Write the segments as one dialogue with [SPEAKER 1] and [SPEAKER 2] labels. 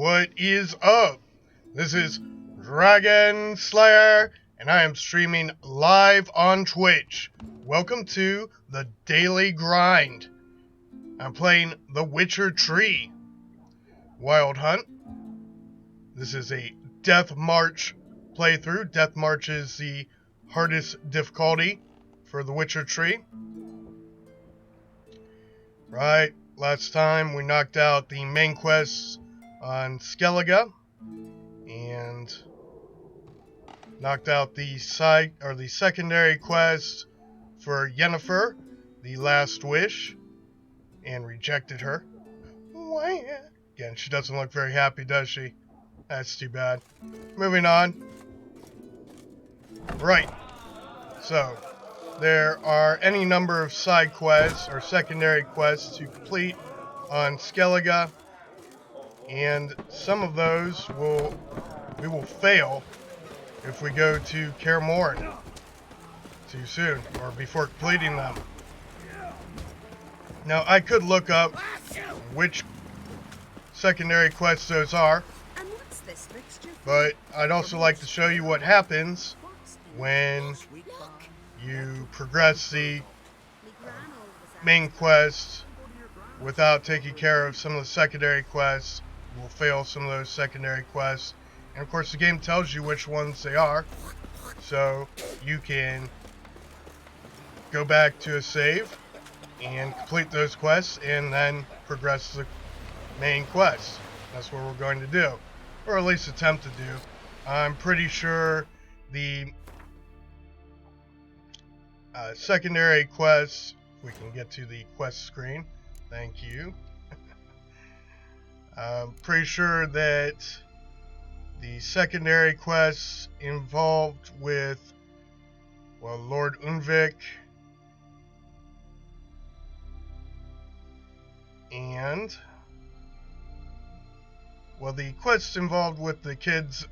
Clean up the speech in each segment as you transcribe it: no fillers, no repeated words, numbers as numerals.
[SPEAKER 1] What is up? This is Dragon Slayer, and I am streaming live on Twitch. Welcome to the Daily Grind. I'm playing The Witcher Tree. Wild Hunt. This is a Death March playthrough. Death March is the hardest difficulty for The Witcher Tree. Right, last time we knocked out the main quests on Skellige and knocked out the secondary quest for Yennefer, the Last Wish, and rejected her. Again, she doesn't look very happy, does she? That's too bad. Moving on. Right. So, there are any number of side quests or secondary quests to complete on Skellige, and some of those we will fail if we go to Kaer Morhen too soon or before completing them. Now, I could look up which secondary quests those are, but I'd also like to show you what happens when you progress the main quest without taking care of some of the secondary quests. You will fail some of those secondary quests, and of course the game tells you which ones they are, so you can go back to a save and complete those quests and then progress the main quest. That's what we're going to do, or at least attempt to do. I'm pretty sure the secondary quests, if we can get to the quest screen, thank you. I'm pretty sure that the secondary quests involved with, well, Lord Unvik and, well, the quests involved with the kids,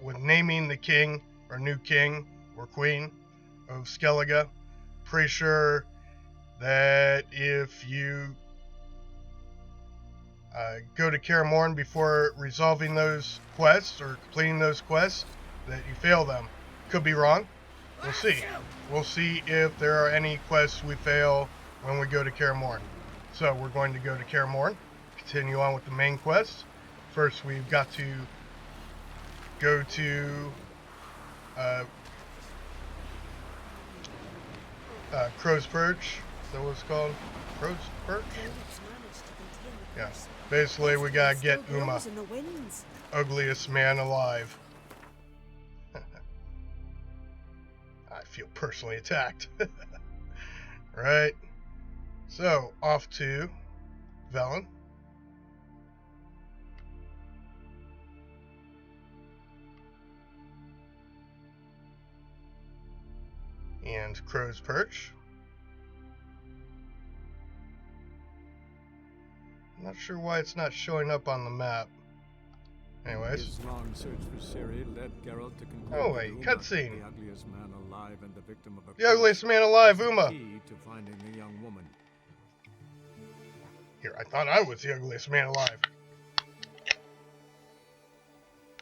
[SPEAKER 1] with naming the king or new king or queen of Skellige. Pretty sure that if you go to Kaer Morhen before resolving those quests or completing those quests, that you fail them. Could be wrong. We'll see. We'll see if there are any quests we fail when we go to Kaer Morhen. So we're going to go to Kaer Morhen, continue on with the main quest. First, we've got to go to Crow's Perch. Is that what it's called? Crow's Perch? Yeah. Basically, we gotta get Uma. Ugliest man alive. I feel personally attacked. Right. So, off to Velen. And Crow's Perch. I'm not sure why it's not showing up on the map. Anyways.
[SPEAKER 2] Long search for Ciri led Geralt to conclude
[SPEAKER 1] Oh wait, cutscene.
[SPEAKER 2] The ugliest man alive and the victim of a
[SPEAKER 1] The ugliest man alive,
[SPEAKER 2] was the
[SPEAKER 1] Uma.
[SPEAKER 2] key to finding the young woman.
[SPEAKER 1] Here, I thought I was the ugliest man alive.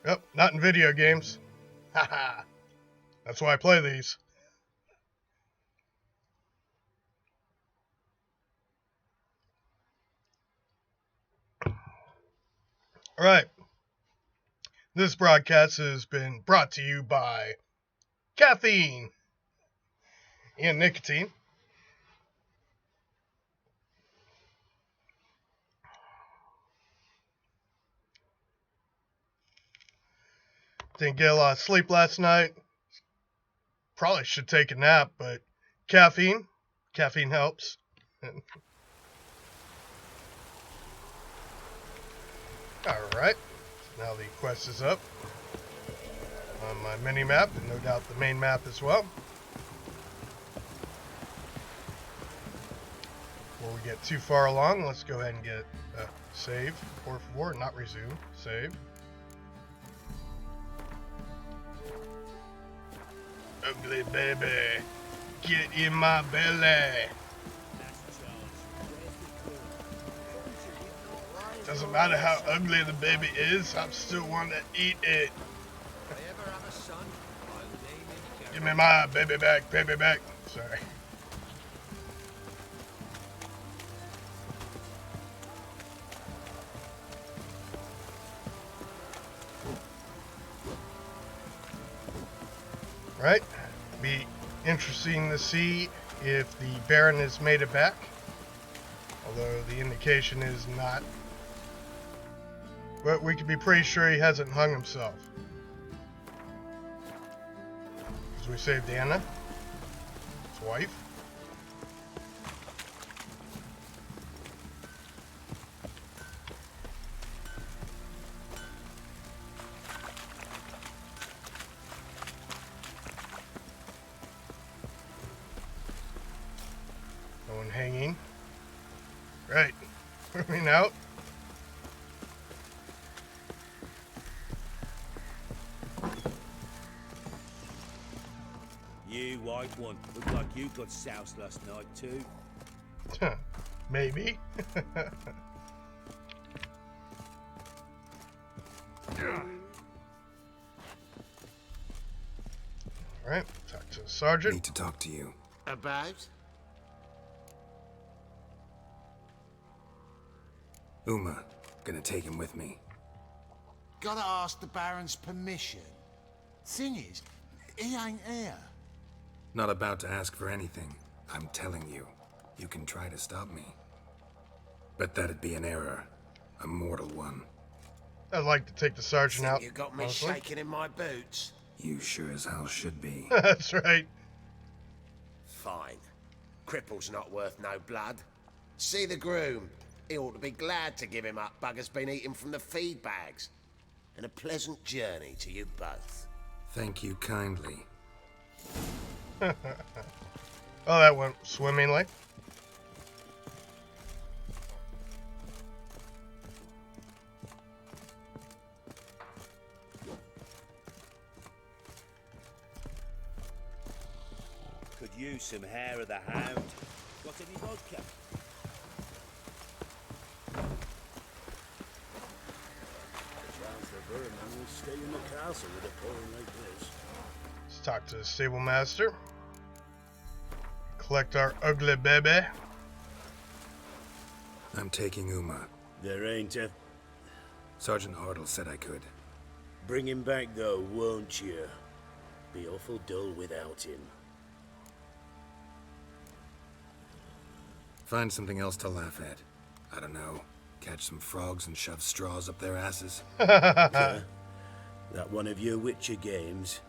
[SPEAKER 1] Yep, not in video games. Haha. That's why I play these. Alright. This broadcast has been brought to you by caffeine and nicotine. Didn't get a lot of sleep last night. Probably should take a nap, but caffeine helps. Alright, now the quest is up on my mini-map, and no doubt the main map as well. Before we get too far along, let's go ahead and get a save. Por favor, not resume, save. Ugly baby, get in my belly. Doesn't matter how ugly the baby is, I'm still want to eat it. Give me my baby back, baby back. Sorry. Right? Be interesting to see if the Baron has made it back. Although the indication is not. But we can be pretty sure he hasn't hung himself. Because we saved Anna, his wife. No one hanging. Right. Moving out.
[SPEAKER 3] You white one, look like you got soused last night too.
[SPEAKER 1] Maybe. Alright, talk to the sergeant.
[SPEAKER 4] Need to talk to you.
[SPEAKER 5] About?
[SPEAKER 4] Uma, gonna take him with me.
[SPEAKER 5] Gotta ask the Baron's permission. Thing is, he ain't here.
[SPEAKER 4] Not about to ask for anything. I'm telling you, you can try to stop me. But that'd be an error. A mortal one.
[SPEAKER 1] I'd like to take the sergeant out.
[SPEAKER 5] You got me
[SPEAKER 1] honestly.
[SPEAKER 5] shaking in my boots.
[SPEAKER 4] You sure as hell should be.
[SPEAKER 1] That's right.
[SPEAKER 5] Fine. Cripple's not worth no blood. See the groom. He ought to be glad to give him up. Bugger's been eating from the feed bags. And a pleasant journey to you both.
[SPEAKER 4] Thank you kindly.
[SPEAKER 1] Oh, that went swimmingly.
[SPEAKER 3] Could use some hair of the hound. Got any vodka? Will stay in the castle with a pouring like this.
[SPEAKER 1] Let's talk to the stable master. Collect our ugly baby.
[SPEAKER 4] I'm taking Uma.
[SPEAKER 3] There ain't a...
[SPEAKER 4] Sergeant Hartle said I could.
[SPEAKER 3] Bring him back though, won't you? Be awful dull without him.
[SPEAKER 4] Find something else to laugh at. I don't know. Catch some frogs and shove straws up their asses.
[SPEAKER 3] That one of your Witcher games?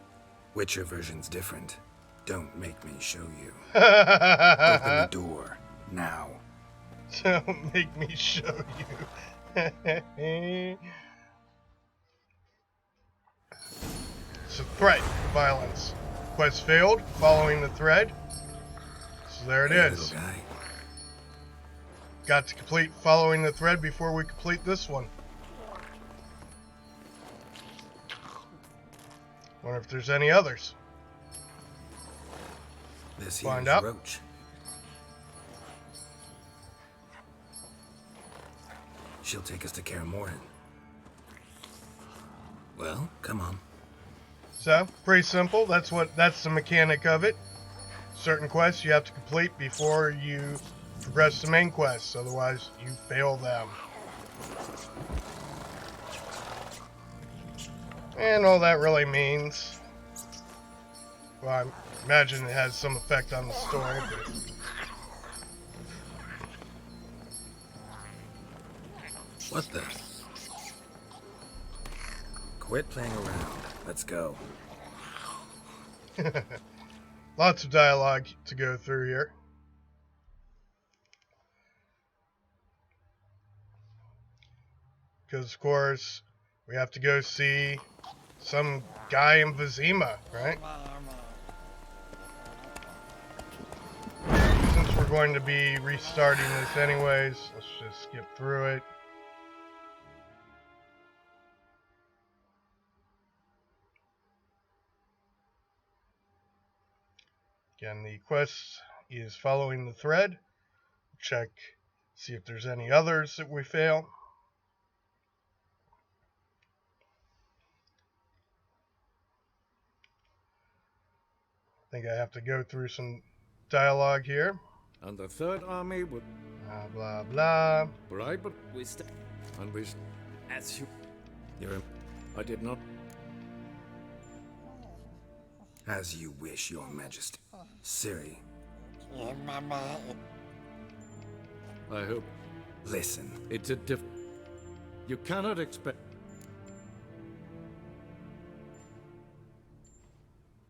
[SPEAKER 4] Witcher version's different. Don't make me show you. Open the door. Now.
[SPEAKER 1] Don't make me show you. It's a threat. Violence. Quest failed. Following the thread. So there it
[SPEAKER 4] Hey,
[SPEAKER 1] is.
[SPEAKER 4] little guy.
[SPEAKER 1] Got to complete following the thread before we complete this one. Wonder if there's any others.
[SPEAKER 4] This
[SPEAKER 1] Find
[SPEAKER 4] here's
[SPEAKER 1] out.
[SPEAKER 4] Roach. She'll take us to Kaer Morhen. Well, come on.
[SPEAKER 1] So, pretty simple. That's the mechanic of it. Certain quests you have to complete before you progress to main quests, otherwise you fail them. And all that really means, well, I imagine it has some effect on the story, but
[SPEAKER 4] What the? Quit playing around. Let's go.
[SPEAKER 1] lots of dialogue to go through here. Because, of course, we have to go see some guy in Vizima, right? Since we're going to be restarting this anyways, let's just skip through it. Again, the quest is following the thread. Check, see if there's any others that we fail. think I have to go through some dialogue here.
[SPEAKER 2] And the Third Army would.
[SPEAKER 1] Blah, blah, blah.
[SPEAKER 2] Right, but and we.
[SPEAKER 6] As you.
[SPEAKER 2] You're. I did not.
[SPEAKER 4] As you wish, Your Majesty. Ciri,
[SPEAKER 2] I hope
[SPEAKER 4] listen.
[SPEAKER 2] it's a diff. You cannot expect.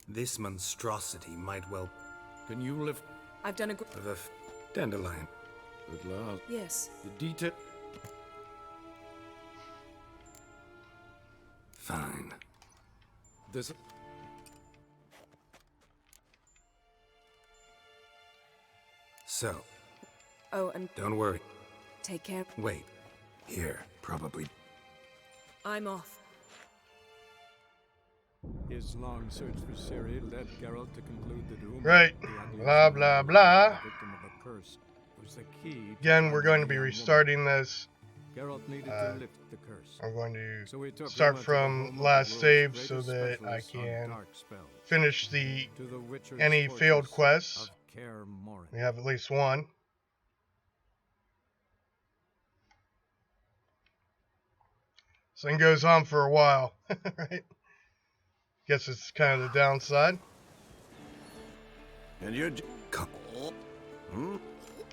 [SPEAKER 4] This monstrosity might well
[SPEAKER 2] Can you lift
[SPEAKER 7] I've done a good.
[SPEAKER 4] the dandelion.
[SPEAKER 2] at last?
[SPEAKER 7] Yes.
[SPEAKER 2] The detail.
[SPEAKER 4] Fine.
[SPEAKER 2] This.
[SPEAKER 4] So,
[SPEAKER 7] Oh, and
[SPEAKER 4] don't worry.
[SPEAKER 7] take care.
[SPEAKER 4] Wait. Here, probably.
[SPEAKER 7] I'm off.
[SPEAKER 2] His long search for Ciri led Geralt to conclude that Uma,
[SPEAKER 1] Right.
[SPEAKER 2] the ugliest
[SPEAKER 1] Blah,
[SPEAKER 2] man
[SPEAKER 1] blah,
[SPEAKER 2] alive,
[SPEAKER 1] blah.
[SPEAKER 2] the victim of a curse, was the key. to
[SPEAKER 1] Again, we're
[SPEAKER 2] finding
[SPEAKER 1] going to
[SPEAKER 2] the
[SPEAKER 1] be
[SPEAKER 2] young
[SPEAKER 1] restarting this.
[SPEAKER 2] woman. Geralt needed
[SPEAKER 1] uh,
[SPEAKER 2] to lift the curse.
[SPEAKER 1] I'm going to
[SPEAKER 2] So he took
[SPEAKER 1] start
[SPEAKER 2] Uma to the
[SPEAKER 1] from
[SPEAKER 2] home of the
[SPEAKER 1] last
[SPEAKER 2] world's
[SPEAKER 1] save so
[SPEAKER 2] greatest
[SPEAKER 1] that I
[SPEAKER 2] specialist on
[SPEAKER 1] can
[SPEAKER 2] dark spells,
[SPEAKER 1] finish the
[SPEAKER 2] to the Witcher's
[SPEAKER 1] any failed
[SPEAKER 2] fortress
[SPEAKER 1] quests.
[SPEAKER 2] of Kaer Morhen.
[SPEAKER 1] We have at least one. This thing goes on for a while, right? Guess it's kind of the downside.
[SPEAKER 8] And you're.
[SPEAKER 4] Come.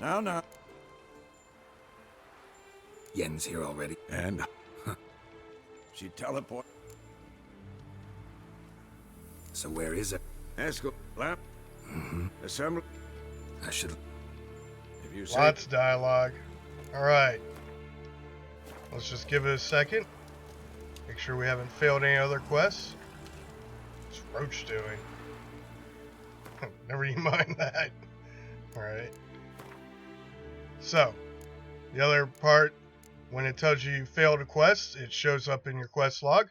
[SPEAKER 8] No.
[SPEAKER 4] Yen's here already.
[SPEAKER 8] And. She teleport.
[SPEAKER 4] So where is it?
[SPEAKER 8] Escort. Lamp. Assemble.
[SPEAKER 4] I should.
[SPEAKER 8] If you say.
[SPEAKER 1] Lots of dialogue. Alright. Let's just give it a second. Make sure we haven't failed any other quests. What's Roach doing? Never you mind that. Alright. So, the other part, when it tells you failed a quest, it shows up in your quest log.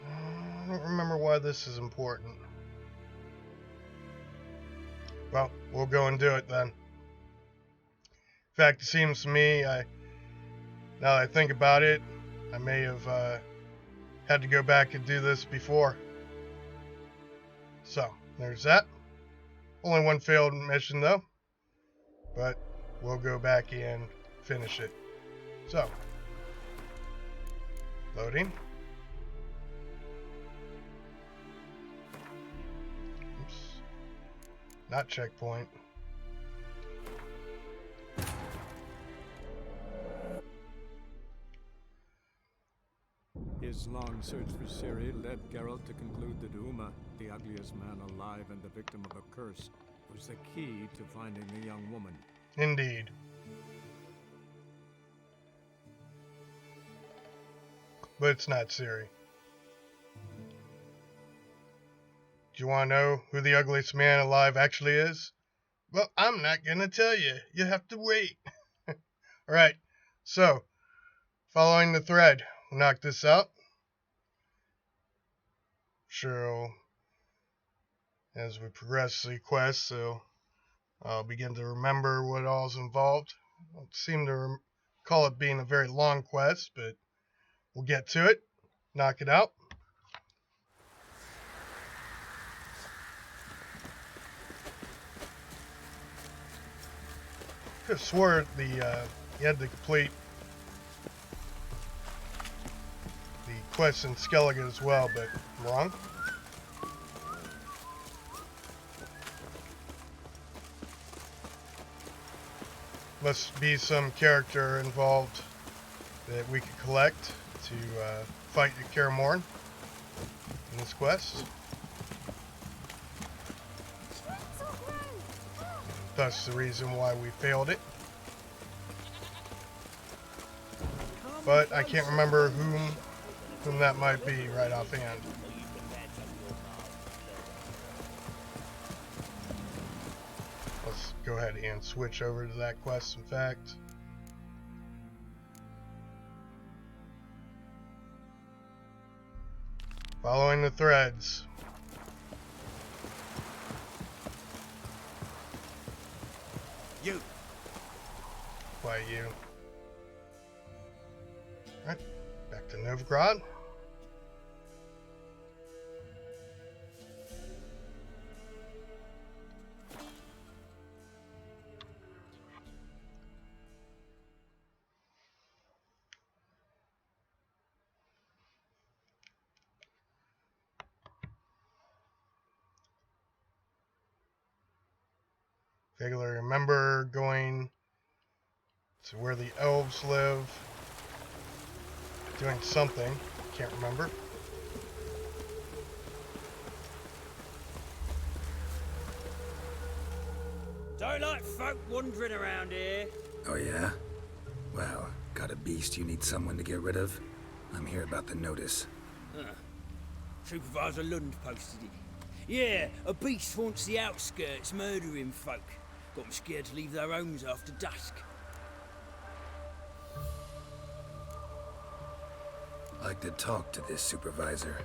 [SPEAKER 1] I don't remember why this is important. Well, we'll go and do it then. In fact, it seems to me, now that I think about it, I may have had to go back and do this before. So, there's that. Only one failed mission though, but we'll go back and finish it. So, loading. Oops. Not checkpoint.
[SPEAKER 2] His long search for Ciri led Geralt to conclude that Uma, the ugliest man alive and the victim of a curse, was the key to finding the young woman.
[SPEAKER 1] Indeed. But it's not Ciri. Do you want to know who the ugliest man alive actually is? Well, I'm not going to tell you. You have to wait. Alright, so, following the thread, we'll knock this out. Sure, as we progress the quest, so I'll begin to remember what all's involved. I don't seem to recall it being a very long quest, but we'll get to it. Knock it out. Could have swore you had to complete the quest in Skellige as well, but I'm wrong. Must be some character involved that we could collect to fight the Kaer Morhen in this quest. That's the reason why we failed it. But I can't remember whom that might be right offhand. Let's go ahead and switch over to that quest, in fact. Following the threads.
[SPEAKER 8] You.
[SPEAKER 1] Why you? Alright, back to Novigrad. Vaguely remember going to where the elves live, doing something. Can't remember.
[SPEAKER 6] Don't like folk wandering around here.
[SPEAKER 4] Oh yeah? Well, got a beast you need someone to get rid of? I'm here about the notice.
[SPEAKER 6] Supervisor Lund posted it. Yeah, a beast haunts the outskirts, murdering folk. Got them scared to leave their homes after dusk.
[SPEAKER 4] Like to talk to this supervisor.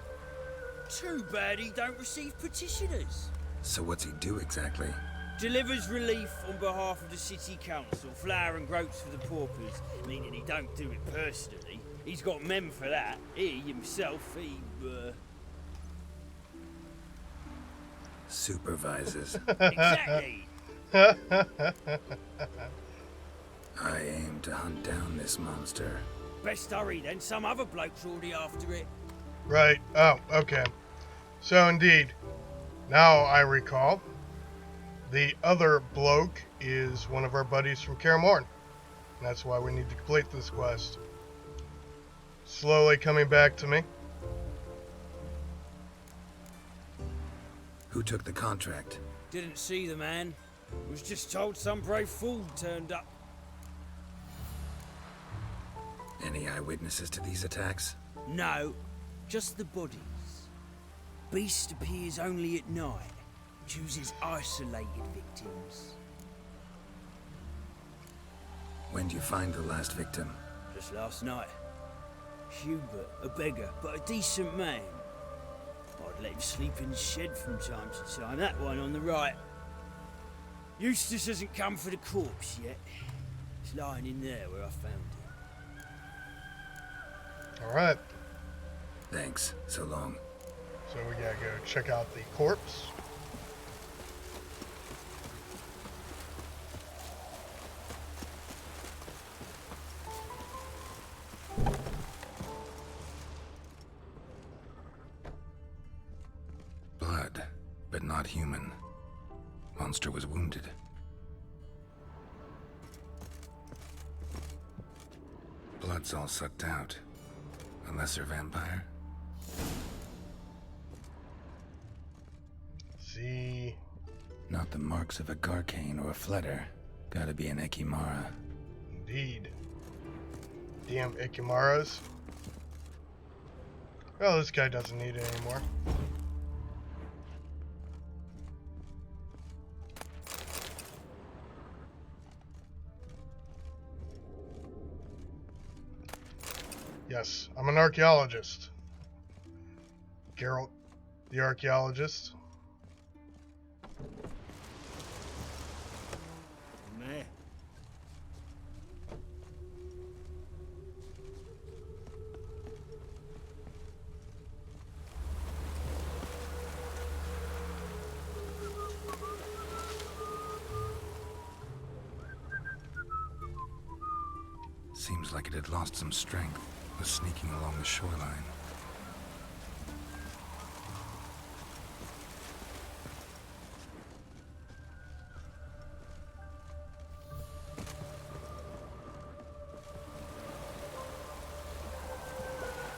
[SPEAKER 6] Too bad he don't receive petitioners.
[SPEAKER 4] So what's he do exactly?
[SPEAKER 6] Delivers relief on behalf of the city council, flour and groats for the paupers, meaning he don't do it personally. He's got men for that. He himself,
[SPEAKER 4] Supervises.
[SPEAKER 6] Exactly.
[SPEAKER 4] I aim to hunt down this monster.
[SPEAKER 6] Best hurry then, some other bloke's already after it.
[SPEAKER 1] Right. Oh, okay. So indeed, now I recall, the other bloke is one of our buddies from Kaer Morhen. And that's why we need to complete this quest. Slowly coming back to me.
[SPEAKER 4] Who took the contract?
[SPEAKER 6] Didn't see the man. Was just told some brave fool turned up.
[SPEAKER 4] Any eyewitnesses to these attacks?
[SPEAKER 6] No, just the bodies. Beast appears only at night. Chooses isolated victims.
[SPEAKER 4] When do you find the last victim?
[SPEAKER 6] Just last night. Hubert, a beggar, but a decent man. I'd let him sleep in the shed from time to time, that one on the right. Eustace hasn't come for the corpse yet. It's lying in there where I found it.
[SPEAKER 1] Alright.
[SPEAKER 4] Thanks. So long.
[SPEAKER 1] So we gotta go check out the corpse.
[SPEAKER 4] Blood, but not human. Monster was wounded. Blood's all sucked out. A lesser vampire?
[SPEAKER 1] See.
[SPEAKER 4] Not the marks of a Garcane or a Fletter. Gotta be an Ekimara.
[SPEAKER 1] Indeed. Damn Ikimaras. Well, this guy doesn't need it anymore. Yes, I'm an archaeologist. Geralt, the archaeologist.
[SPEAKER 6] Meh.
[SPEAKER 4] Seems like it had lost some strength. Was sneaking along the shoreline.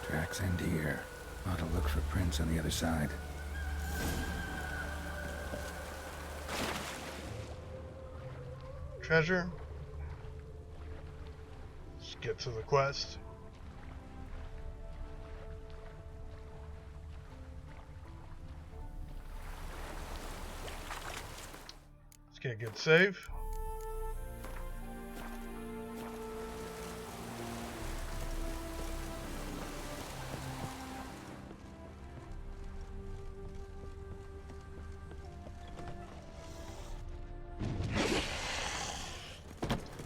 [SPEAKER 4] Tracks end here. Ought to look for prints on the other side.
[SPEAKER 1] Treasure. Let's get to the quest. Let's get a good save.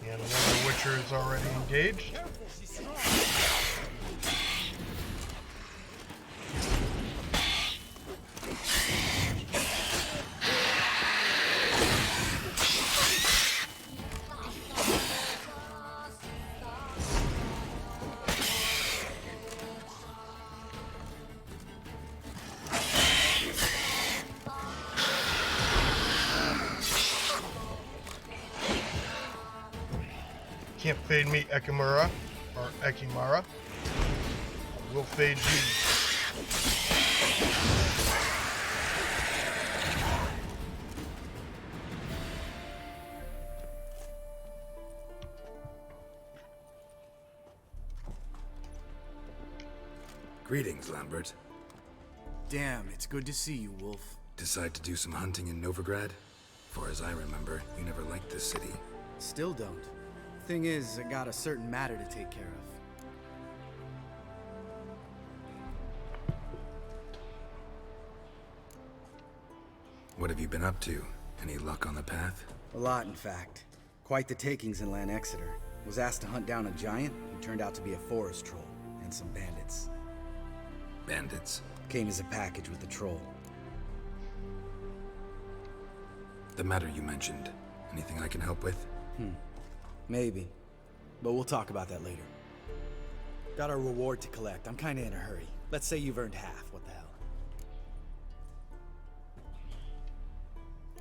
[SPEAKER 1] And another Witcher is already engaged. can't fade me Ekimura, or Ekimara. I will fade you.
[SPEAKER 4] Greetings, Lambert.
[SPEAKER 9] Damn, it's good to see you, Wolf.
[SPEAKER 4] Decide to do some hunting in Novigrad? Far as I remember, you never liked this city.
[SPEAKER 9] Still don't. Thing is, I got a certain matter to take care of.
[SPEAKER 4] What have you been up to? Any luck on the path?
[SPEAKER 9] A lot, in fact. Quite the takings in Lan Exeter. Was asked to hunt down a giant who turned out to be a forest troll, and some bandits.
[SPEAKER 4] Bandits?
[SPEAKER 9] Came as a package with the troll.
[SPEAKER 4] The matter you mentioned. Anything I can help with?
[SPEAKER 9] Maybe. But we'll talk about that later. Got a reward to collect. I'm kinda in a hurry. Let's say you've earned half. What the hell?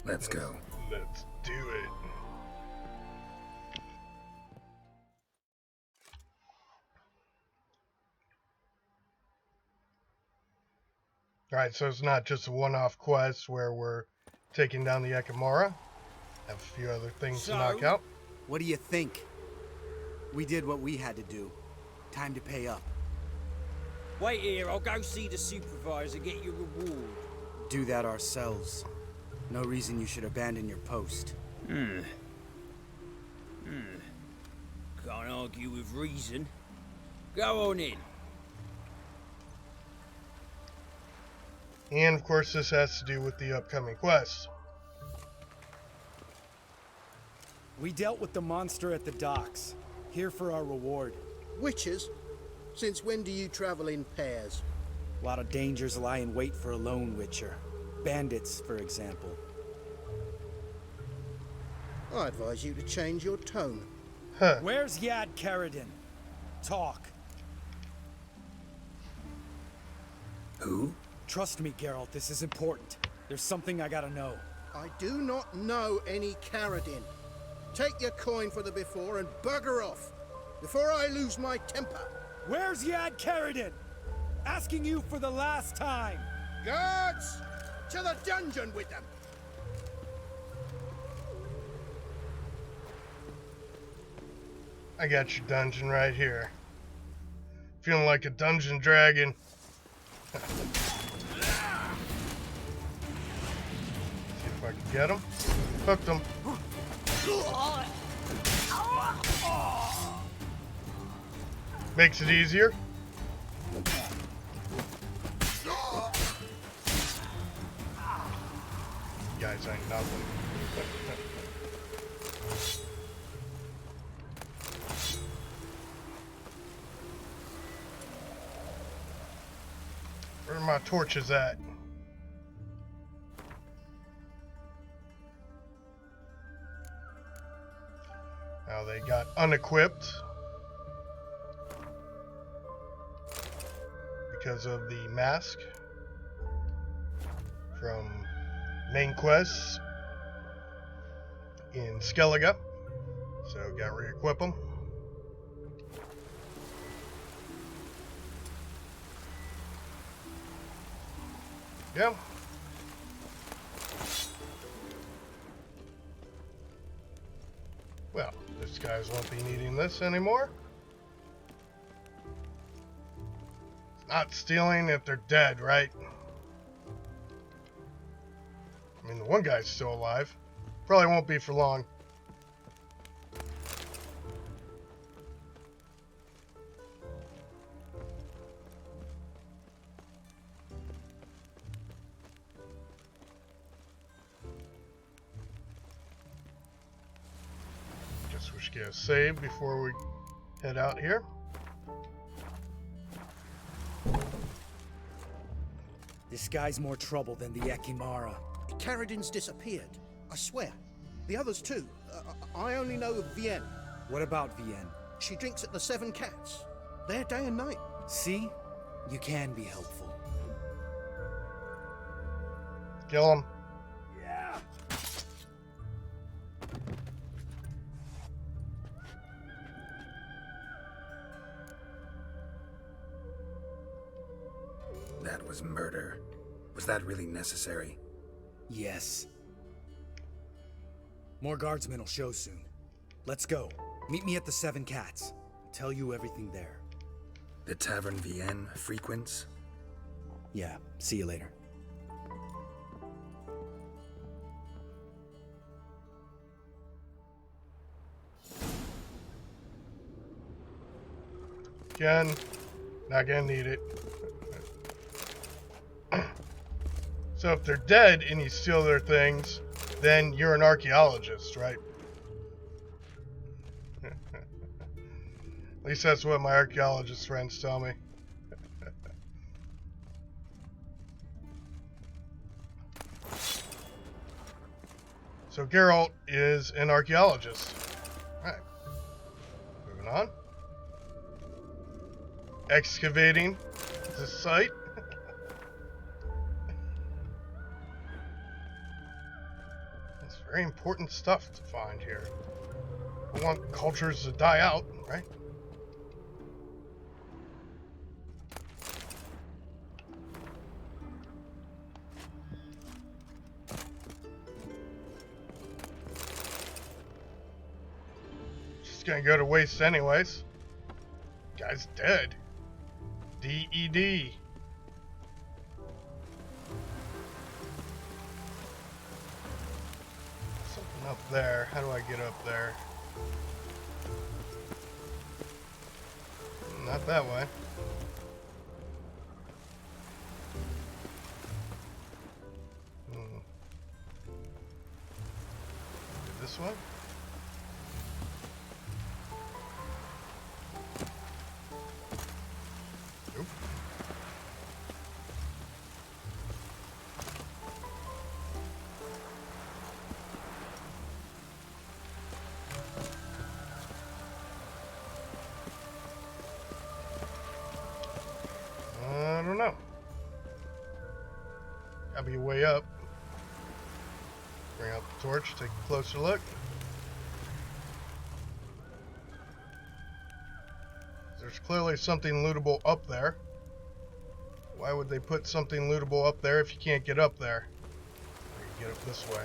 [SPEAKER 4] Let's go.
[SPEAKER 1] Let's do it. Alright, so it's not just a one-off quest where we're taking down the Ekimara. Have a few other things to knock out.
[SPEAKER 9] What do you think? We did what we had to do. Time to pay up.
[SPEAKER 6] Wait here, I'll go see the supervisor, get your reward.
[SPEAKER 9] Do that ourselves. No reason you should abandon your post.
[SPEAKER 6] Can't argue with reason. Go on in.
[SPEAKER 1] And of course this has to do with the upcoming quest.
[SPEAKER 9] We dealt with the monster at the docks. Here for our reward.
[SPEAKER 10] Witches? Since when do you travel in pairs?
[SPEAKER 9] A lot of dangers lie in wait for a lone witcher. Bandits, for example.
[SPEAKER 10] I advise you to change your tone.
[SPEAKER 9] Where's Yad Karadin? Talk.
[SPEAKER 4] Who?
[SPEAKER 9] Trust me, Geralt, this is important. There's something I gotta know.
[SPEAKER 10] I do not know any Karadin. Take your coin for the before and bugger off, before I lose my temper.
[SPEAKER 9] Where's Yad Karadin? Asking you for the last time.
[SPEAKER 10] Guards! To the dungeon with them!
[SPEAKER 1] I got your dungeon right here. Feeling like a dungeon dragon. See if I can get him. Hooked him. Makes it easier. You guys ain't nothing. Where are my torches at? Now they got unequipped because of the mask from main quests in Skellige. So gotta re-equip them. Yeah. Well, these guys won't be needing this anymore. It's not stealing if they're dead, right? I mean, the one guy's still alive. Probably won't be for long. Guess we should get a save before we head out here.
[SPEAKER 9] This guy's more trouble than the Ekimara.
[SPEAKER 10] Karadin's disappeared. I swear. The others too. I only know of Vienne.
[SPEAKER 9] What about Vienne?
[SPEAKER 10] She drinks at the Seven Cats. There day and night.
[SPEAKER 9] See? You can be helpful.
[SPEAKER 1] Kill him.
[SPEAKER 4] That was murder. Was that really necessary?
[SPEAKER 9] Yes. More guardsmen will show soon. Let's go. Meet me at the Seven Cats. Tell you everything there.
[SPEAKER 4] The Tavern Vienne frequents?
[SPEAKER 9] Yeah, see you later.
[SPEAKER 1] Again, not gonna need it. So if they're dead and you steal their things, then you're an archaeologist, right? At least that's what my archaeologist friends tell me. So Geralt is an archaeologist. Alright. Moving on. Excavating the site. That's very important stuff to find here. I want cultures to die out, right? Just gonna go to waste anyways. Guy's dead. D-E-D. Something up there. How do I get up there? Not that way. This way? Nope. I don't know. Gotta be way up. Bring out the torch, take a closer look. There's clearly something lootable up there. Why would they put something lootable up there if you can't get up there? You can get up this way.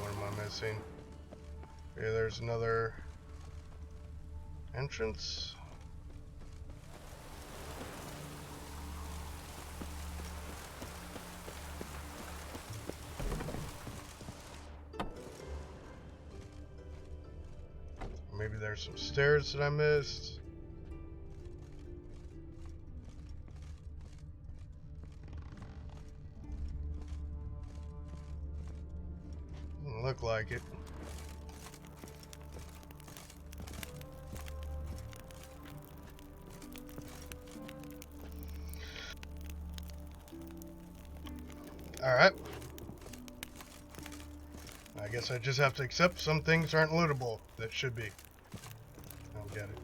[SPEAKER 1] What am I missing? Okay, there's another entrance. Maybe there's some stairs that I missed. Doesn't look like it. Alright. I guess I just have to accept some things aren't lootable that should be. I don't get it.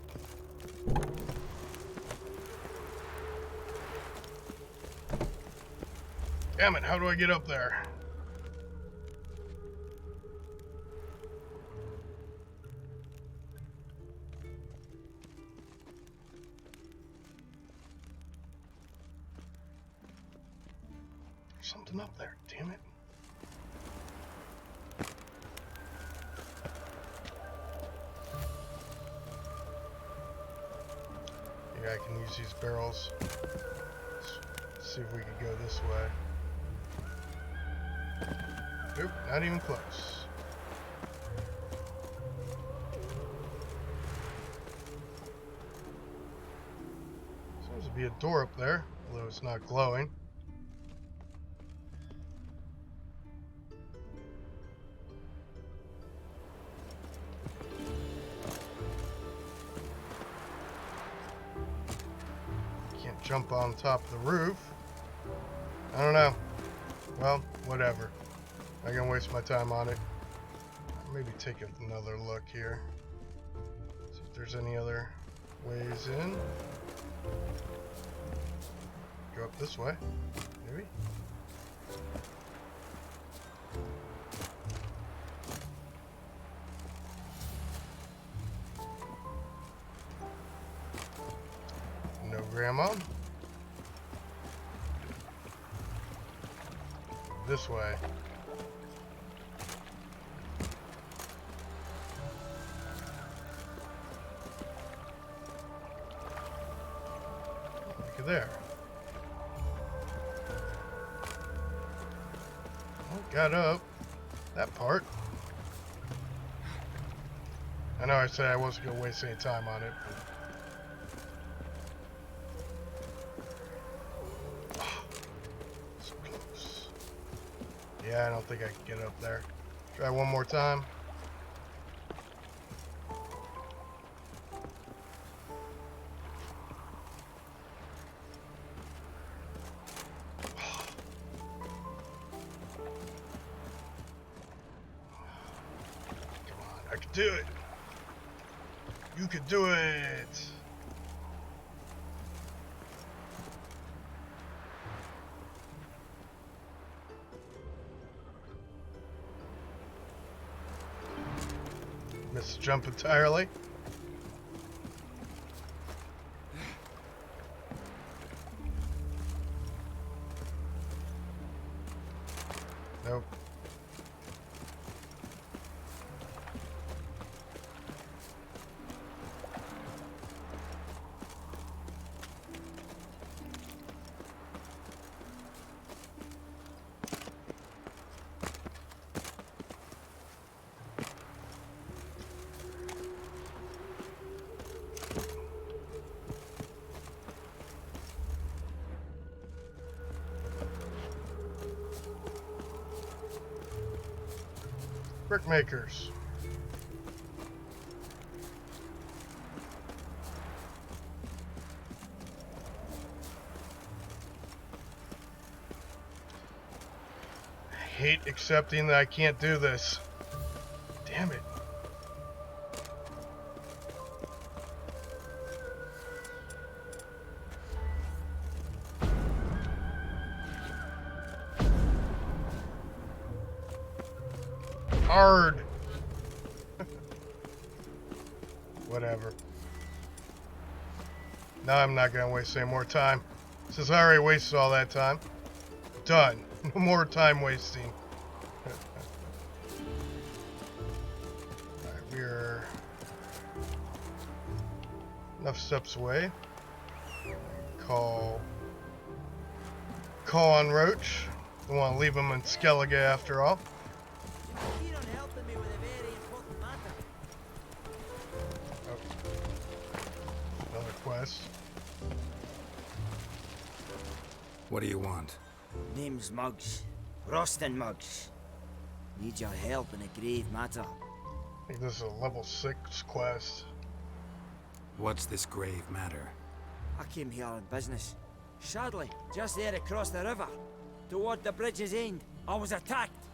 [SPEAKER 1] Damn it, how do I get up there? There's something up there, damn it. Yeah, I can use these barrels. Let's see if we can go this way. Nope, not even close. Seems to be a door up there, although it's not glowing. Jump on top of the roof. I don't know. Well, whatever. I'm gonna waste my time on it. Maybe take another look here. See if there's any other ways in. Go up this way, maybe. Come on. This way. Look at there. Oh, got up. That part. I know I said I wasn't going to waste any time on it, but... So close. Yeah, I don't think I can get up there. Try one more time. Come on, I can do it. You can do it! Missed the jump entirely. Nope. Brickmakers. I hate accepting that I can't do this. Damn it. Hard. Whatever. Now I'm not gonna waste any more time. Since I already wasted all that time. Done. No more time wasting. Alright, we're enough steps away. Call on Roach. We want to leave him in Skellige after all. Another quest.
[SPEAKER 4] What do you want?
[SPEAKER 6] Name's Muggs. Rostin Muggs. Need your help in a grave matter.
[SPEAKER 1] I think this is a level 6 quest.
[SPEAKER 4] What's this grave matter?
[SPEAKER 6] I came here on business. Sadly, just there across the river, toward the bridge's end, I was attacked.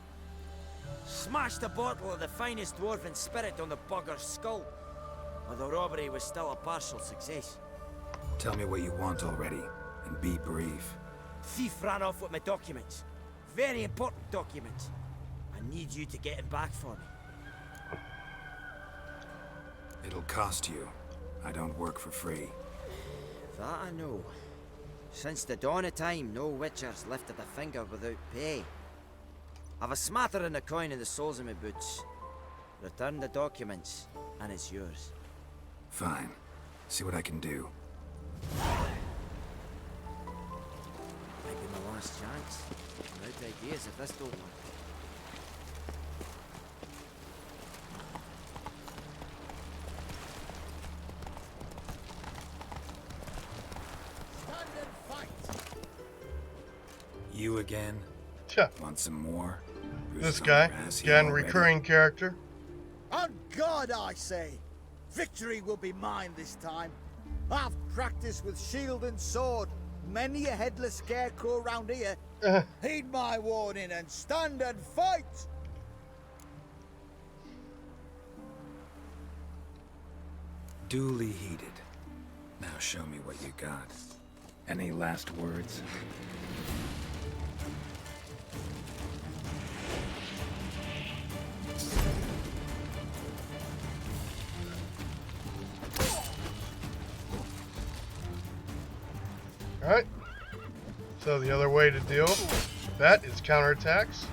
[SPEAKER 6] Smashed a bottle of the finest dwarven spirit on the bugger's skull. But the robbery was still a partial success.
[SPEAKER 4] Tell me what you want already, and be brief.
[SPEAKER 6] Thief ran off with my documents. Very important documents. I need you to get him back for me.
[SPEAKER 4] It'll cost you. I don't work for free.
[SPEAKER 6] That I know. Since the dawn of time, no witcher's lifted a finger without pay. I've a smattering of coin in the soles of my boots. Return the documents, and it's yours.
[SPEAKER 4] Fine. See what I can do.
[SPEAKER 6] Might be my last chance. I'm out of ideas if this don't work.
[SPEAKER 10] Stand and fight!
[SPEAKER 4] You again?
[SPEAKER 1] Yeah.
[SPEAKER 4] Want some more?
[SPEAKER 1] This guy, again, recurring character.
[SPEAKER 10] On God, I say! Victory will be mine this time. I've practiced with shield and sword. Many a headless scarecrow round here. Heed my warning and stand and fight!
[SPEAKER 4] Duly heeded. Now show me what you got. Any last words?
[SPEAKER 1] So the other way to deal with that is counterattacks.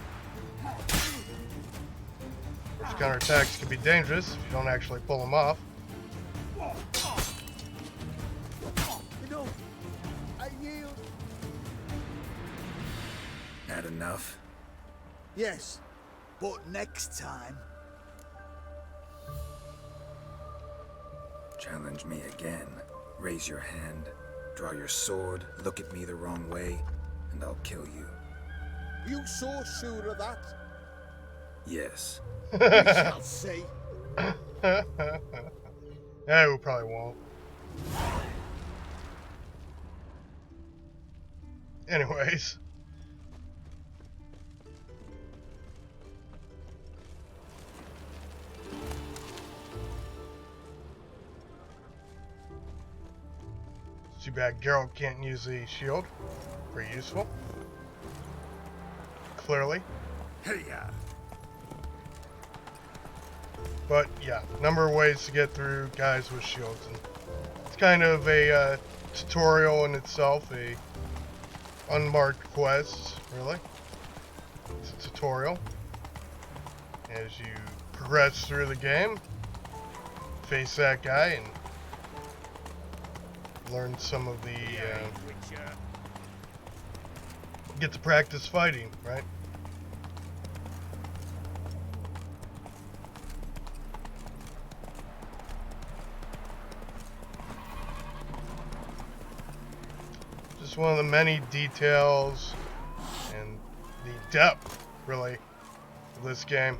[SPEAKER 1] Which counterattacks can be dangerous if you don't actually pull them off.
[SPEAKER 10] No, I yield.
[SPEAKER 4] Had enough?
[SPEAKER 10] Yes, but next time.
[SPEAKER 4] Challenge me again. Raise your hand, draw your sword, look at me the wrong way, and I'll kill you.
[SPEAKER 10] You so sure of that?
[SPEAKER 4] Yes.
[SPEAKER 10] We shall see.
[SPEAKER 1] Yeah, we probably won't. Anyways. Too bad Geralt can't use the shield. Pretty useful. Clearly.
[SPEAKER 8] Hey, yeah.
[SPEAKER 1] But yeah, number of ways to get through guys with shields, and it's kind of a tutorial in itself, a unmarked quest, really. It's a tutorial. As you progress through the game, face that guy and learn some of the get to practice fighting, right? Just one of the many details and the depth, really, of this game.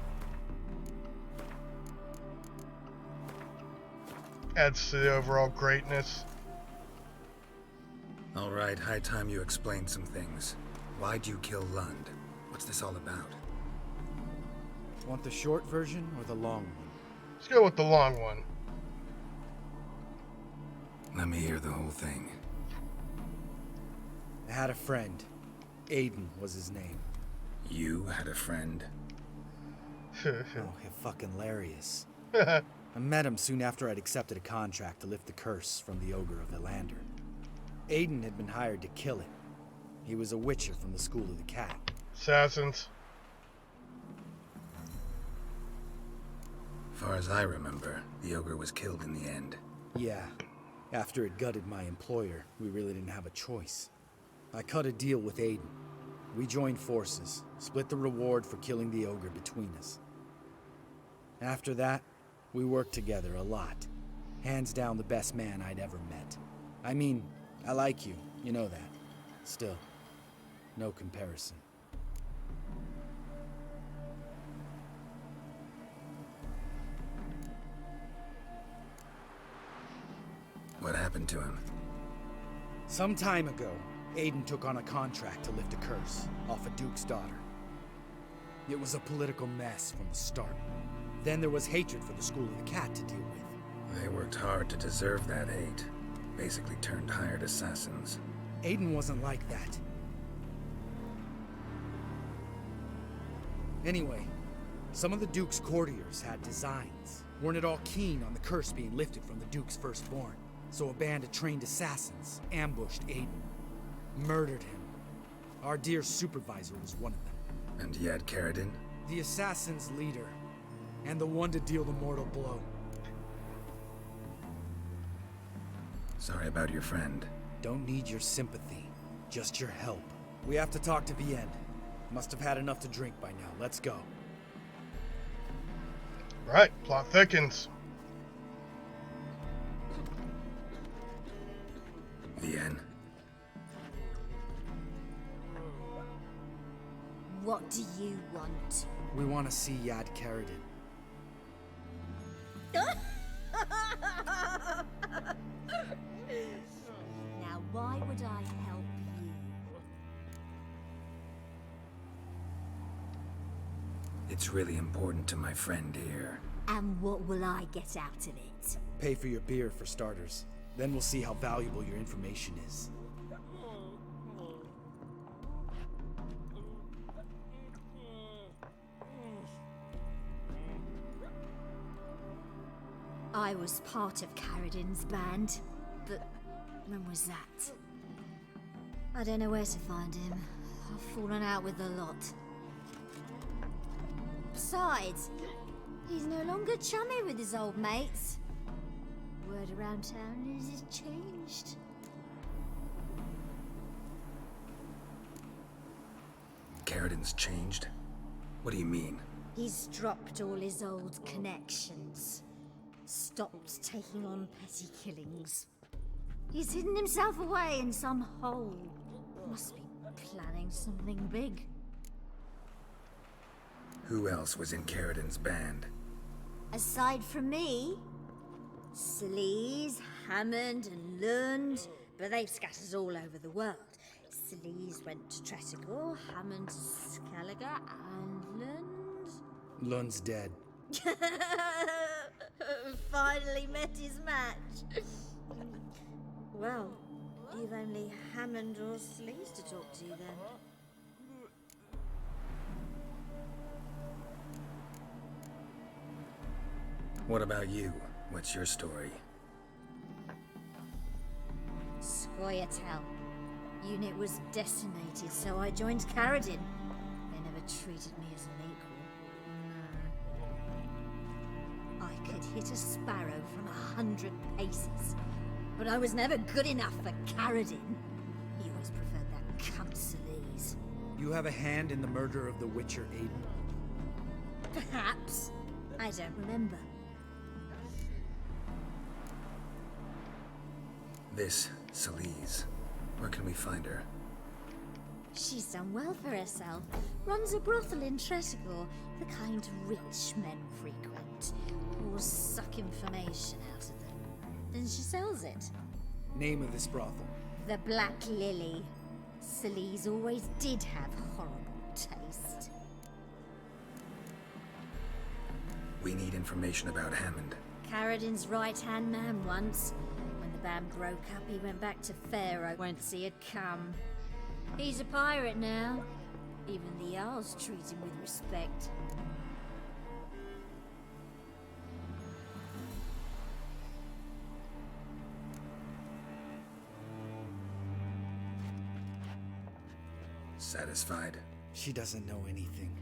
[SPEAKER 1] Adds to the overall greatness.
[SPEAKER 4] All right, high time you explained some things. Why'd you kill Lund? What's this all about?
[SPEAKER 9] Want the short version or the long one?
[SPEAKER 1] Let's go with the long one.
[SPEAKER 4] Let me hear the whole thing.
[SPEAKER 9] I had a friend. Aiden was his name.
[SPEAKER 4] You had a friend?
[SPEAKER 9] Oh, fucking hilarious. I met him soon after I'd accepted a contract to lift the curse from the Ogre of the Lander. Aiden had been hired to kill it. He was a witcher from the School of the Cat.
[SPEAKER 1] Assassins.
[SPEAKER 4] Far as I remember, the Ogre was killed in the end.
[SPEAKER 9] Yeah. After it gutted my employer, we really didn't have a choice. I cut a deal with Aiden. We joined forces, split the reward for killing the Ogre between us. After that, we worked together a lot. Hands down the best man I'd ever met. I mean, I like you, you know that. Still, no comparison.
[SPEAKER 4] What happened to him?
[SPEAKER 9] Some time ago, Aiden took on a contract to lift a curse off a duke's daughter. It was a political mess from the start. Then there was hatred for the School of the Cat to deal with.
[SPEAKER 4] They worked hard to deserve that hate. Basically turned hired assassins.
[SPEAKER 9] Aiden wasn't like that. Anyway, some of the Duke's courtiers had designs. Weren't at all keen on the curse being lifted from the Duke's firstborn. So a band of trained assassins ambushed Aiden. Murdered him. Our dear supervisor was one of them.
[SPEAKER 4] And Yad Karadin?
[SPEAKER 9] The assassin's leader. And the one to deal the mortal blow.
[SPEAKER 4] Sorry about your friend.
[SPEAKER 9] Don't need your sympathy. Just your help. We have to talk to Vienne. Must have had enough to drink by now. Let's go.
[SPEAKER 1] Right, plot thickens.
[SPEAKER 4] Vienne.
[SPEAKER 11] What do you want?
[SPEAKER 9] We want to see Yad Karadin.
[SPEAKER 11] Now, why would I help you?
[SPEAKER 4] It's really important to my friend here.
[SPEAKER 11] And what will I get out of it?
[SPEAKER 9] Pay for your beer, for starters. Then we'll see how valuable your information is.
[SPEAKER 11] I was part of Karadin's band, but when was that? I don't know where to find him. I've fallen out with the lot. Besides, he's no longer chummy with his old mates. Word around town is he's changed.
[SPEAKER 4] Caridin's changed? What do you mean?
[SPEAKER 11] He's dropped all his old connections. Stopped taking on petty killings. He's hidden himself away in some hole. Must be planning something big.
[SPEAKER 4] Who else was in Caridin's band?
[SPEAKER 11] Aside from me, Sleaze, Hammond and Lund, but they've scattered all over the world. Sleaze went to Tretigor, Hammond to Skellige, and Lund...
[SPEAKER 9] Lund's dead.
[SPEAKER 11] Finally met his match. Well, you've only Hammond or Sleaze to talk to then.
[SPEAKER 4] What about you? What's your story?
[SPEAKER 11] Scoia'tael. Unit was decimated, so I joined Caridin. They never treated me as an equal. No. I could hit a sparrow from 100 paces, but I was never good enough for Caridin. He always preferred that cunt Sleaze.
[SPEAKER 9] You have a hand in the murder of the Witcher Aiden?
[SPEAKER 11] Perhaps. I don't remember.
[SPEAKER 4] This Sleaze. Where can we find her?
[SPEAKER 11] She's done well for herself. Runs a brothel in Tretigor, the kind rich men frequent. Or suck information out of them. Then she sells it.
[SPEAKER 9] Name of this brothel?
[SPEAKER 11] The Black Lily. Sleaze always did have horrible taste.
[SPEAKER 4] We need information about Hammond.
[SPEAKER 11] Caridin's right-hand man once. When the band broke up, he went back to Pharaoh. Won't see it come. He's a pirate now. Even the Jarls treat him with respect.
[SPEAKER 4] Satisfied?
[SPEAKER 9] She doesn't know anything.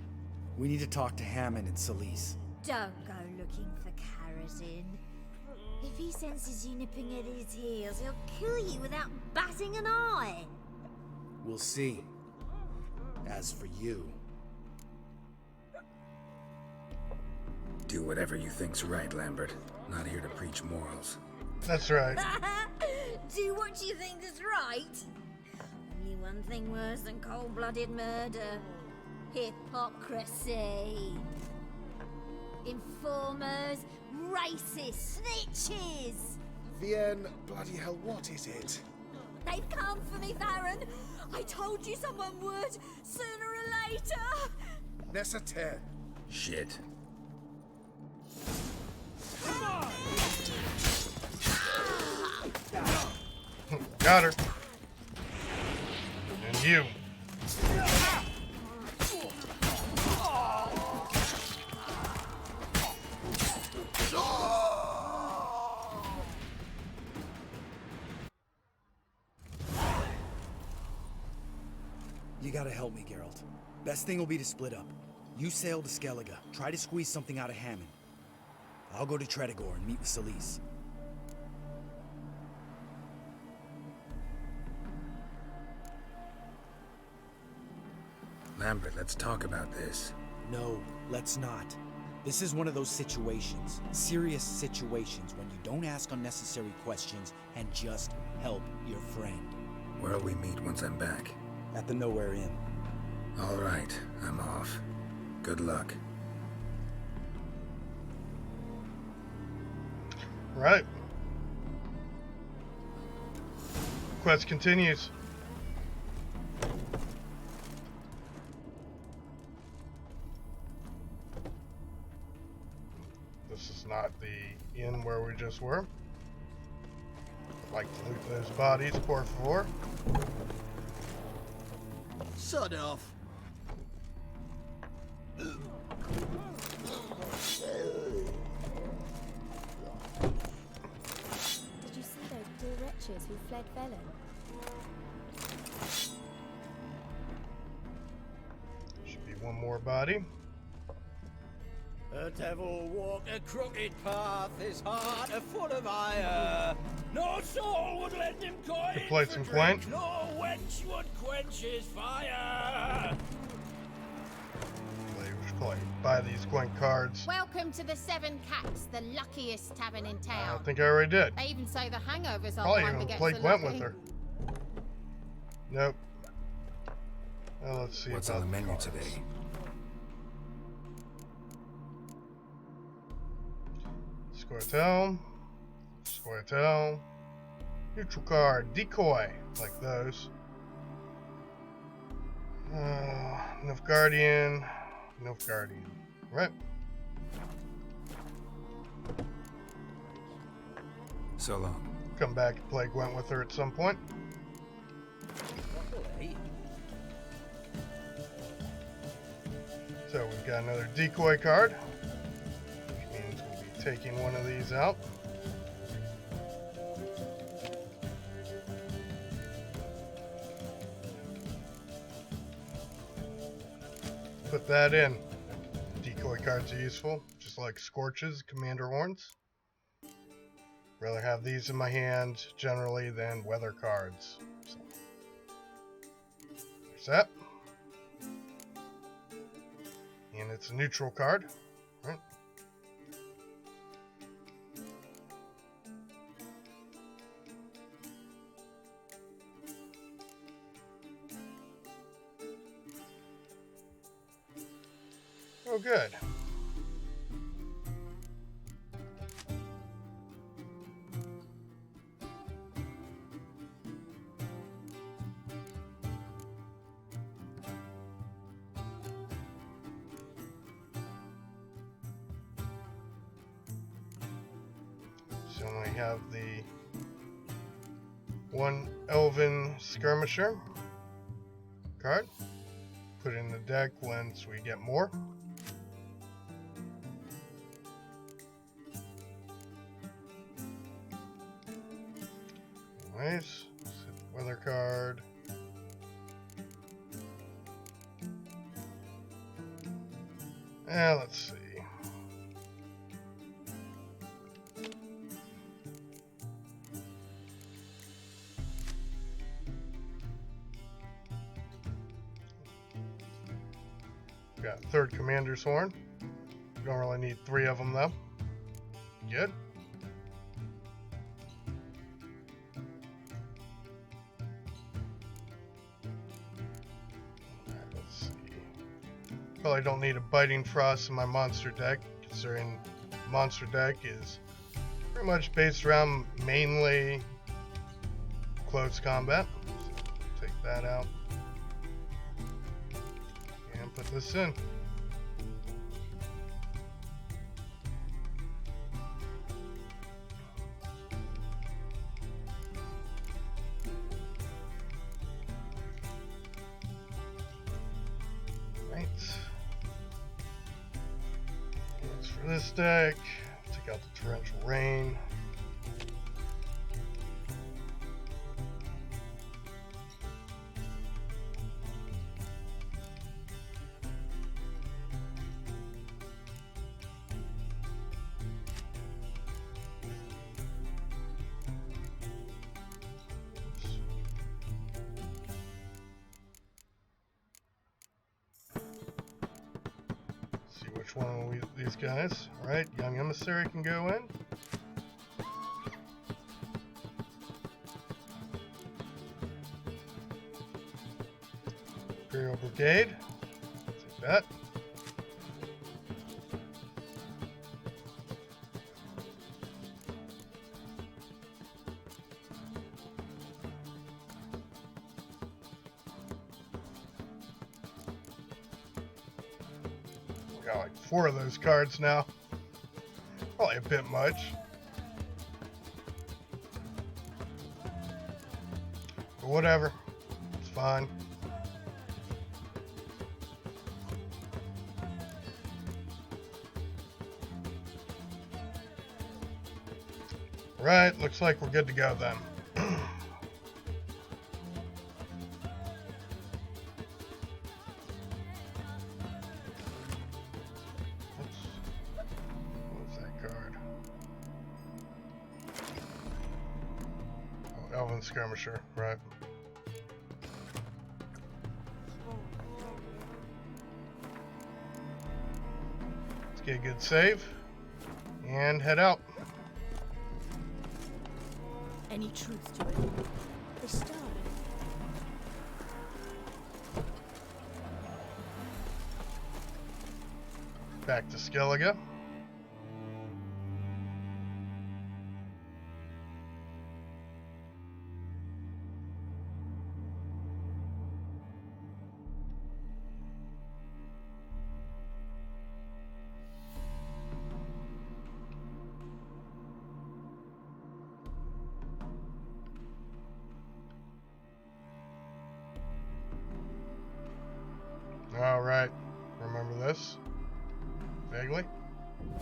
[SPEAKER 9] We need to talk to Hammond and Sleaze.
[SPEAKER 11] Don't go looking for Caridin. If he senses you nipping at his heels, he'll kill you without batting an eye.
[SPEAKER 9] We'll see. As for you...
[SPEAKER 4] Do whatever you think's right, Lambert. Not here to preach morals.
[SPEAKER 1] That's right.
[SPEAKER 11] Do what you think is right. Only one thing worse than cold-blooded murder. Hypocrisy. Informers, racists, snitches.
[SPEAKER 5] Vienne, bloody hell, what is it?
[SPEAKER 11] They've come for me, Farron. I told you someone would, sooner or later.
[SPEAKER 5] Nessater.
[SPEAKER 4] Shit.
[SPEAKER 1] Got her. And you.
[SPEAKER 9] You gotta help me, Geralt. Best thing will be to split up. You sail to Skellige, try to squeeze something out of Hammond. I'll go to Tretigor and meet with Sleaze.
[SPEAKER 4] Lambert, let's talk about this.
[SPEAKER 9] No, let's not. This is one of those situations, serious situations, when you don't ask unnecessary questions and just help your friend.
[SPEAKER 4] Where'll we meet once I'm back?
[SPEAKER 9] At the Nowhere Inn.
[SPEAKER 4] All right, I'm off. Good luck.
[SPEAKER 1] Right. Quest continues. This is not the inn where we just were. I'd like to loot those bodies, por favor.
[SPEAKER 10] Sod off.
[SPEAKER 12] Did you see those poor wretches who fled Velen?
[SPEAKER 1] one more body.
[SPEAKER 6] The devil walked a crooked path, his heart a full of ire. No soul would lend him coin
[SPEAKER 1] Play
[SPEAKER 6] for
[SPEAKER 1] some
[SPEAKER 6] drink,
[SPEAKER 1] Gwent.
[SPEAKER 6] no wench would quench his fire.
[SPEAKER 1] Buy these Gwent cards.
[SPEAKER 12] Welcome to the Seven Cats, the luckiest tavern in
[SPEAKER 1] I
[SPEAKER 12] town.
[SPEAKER 1] think I already did.
[SPEAKER 12] They even say the hangovers are
[SPEAKER 1] Probably
[SPEAKER 12] one
[SPEAKER 1] even
[SPEAKER 12] that
[SPEAKER 1] play
[SPEAKER 12] gets
[SPEAKER 1] Gwent
[SPEAKER 12] lucky.
[SPEAKER 1] with her. Nope. Well, let's see.
[SPEAKER 4] What's on the menu today?
[SPEAKER 1] Squirtle. Neutral card. Decoy. Like those. Nilfgaardian. Right.
[SPEAKER 4] So long.
[SPEAKER 1] Come back and play Gwent with her at some point. So we've got another decoy card, which means we'll be taking one of these out. Put that in. Decoy cards are useful, just like Scorches, Commander Horns. Rather have these in my hand generally than weather cards. So, there's that. And it's a neutral card, right? Oh, good. So we have the one Elven Skirmisher card. Put it in the deck once we get more. Nice. Weather card. Let's see. Got third Commander's Horn. Don't really need 3 of them though. Good. Probably don't need a Biting Frost in my monster deck, considering monster deck is pretty much based around mainly close combat. So take that out and put this in. This deck, take out the Torrential Rain. Which one of these guys? Alright, Young Emissary can go in. Imperial Brigade. Take that. Got like 4 of those cards now. Probably a bit much. But whatever. It's fine. Right, looks like we're good to go then. Elven skirmisher, right. Let's get a good save and head out.
[SPEAKER 13] Any truth to it? They started.
[SPEAKER 1] Back to Skellige. All right, remember this? Vaguely.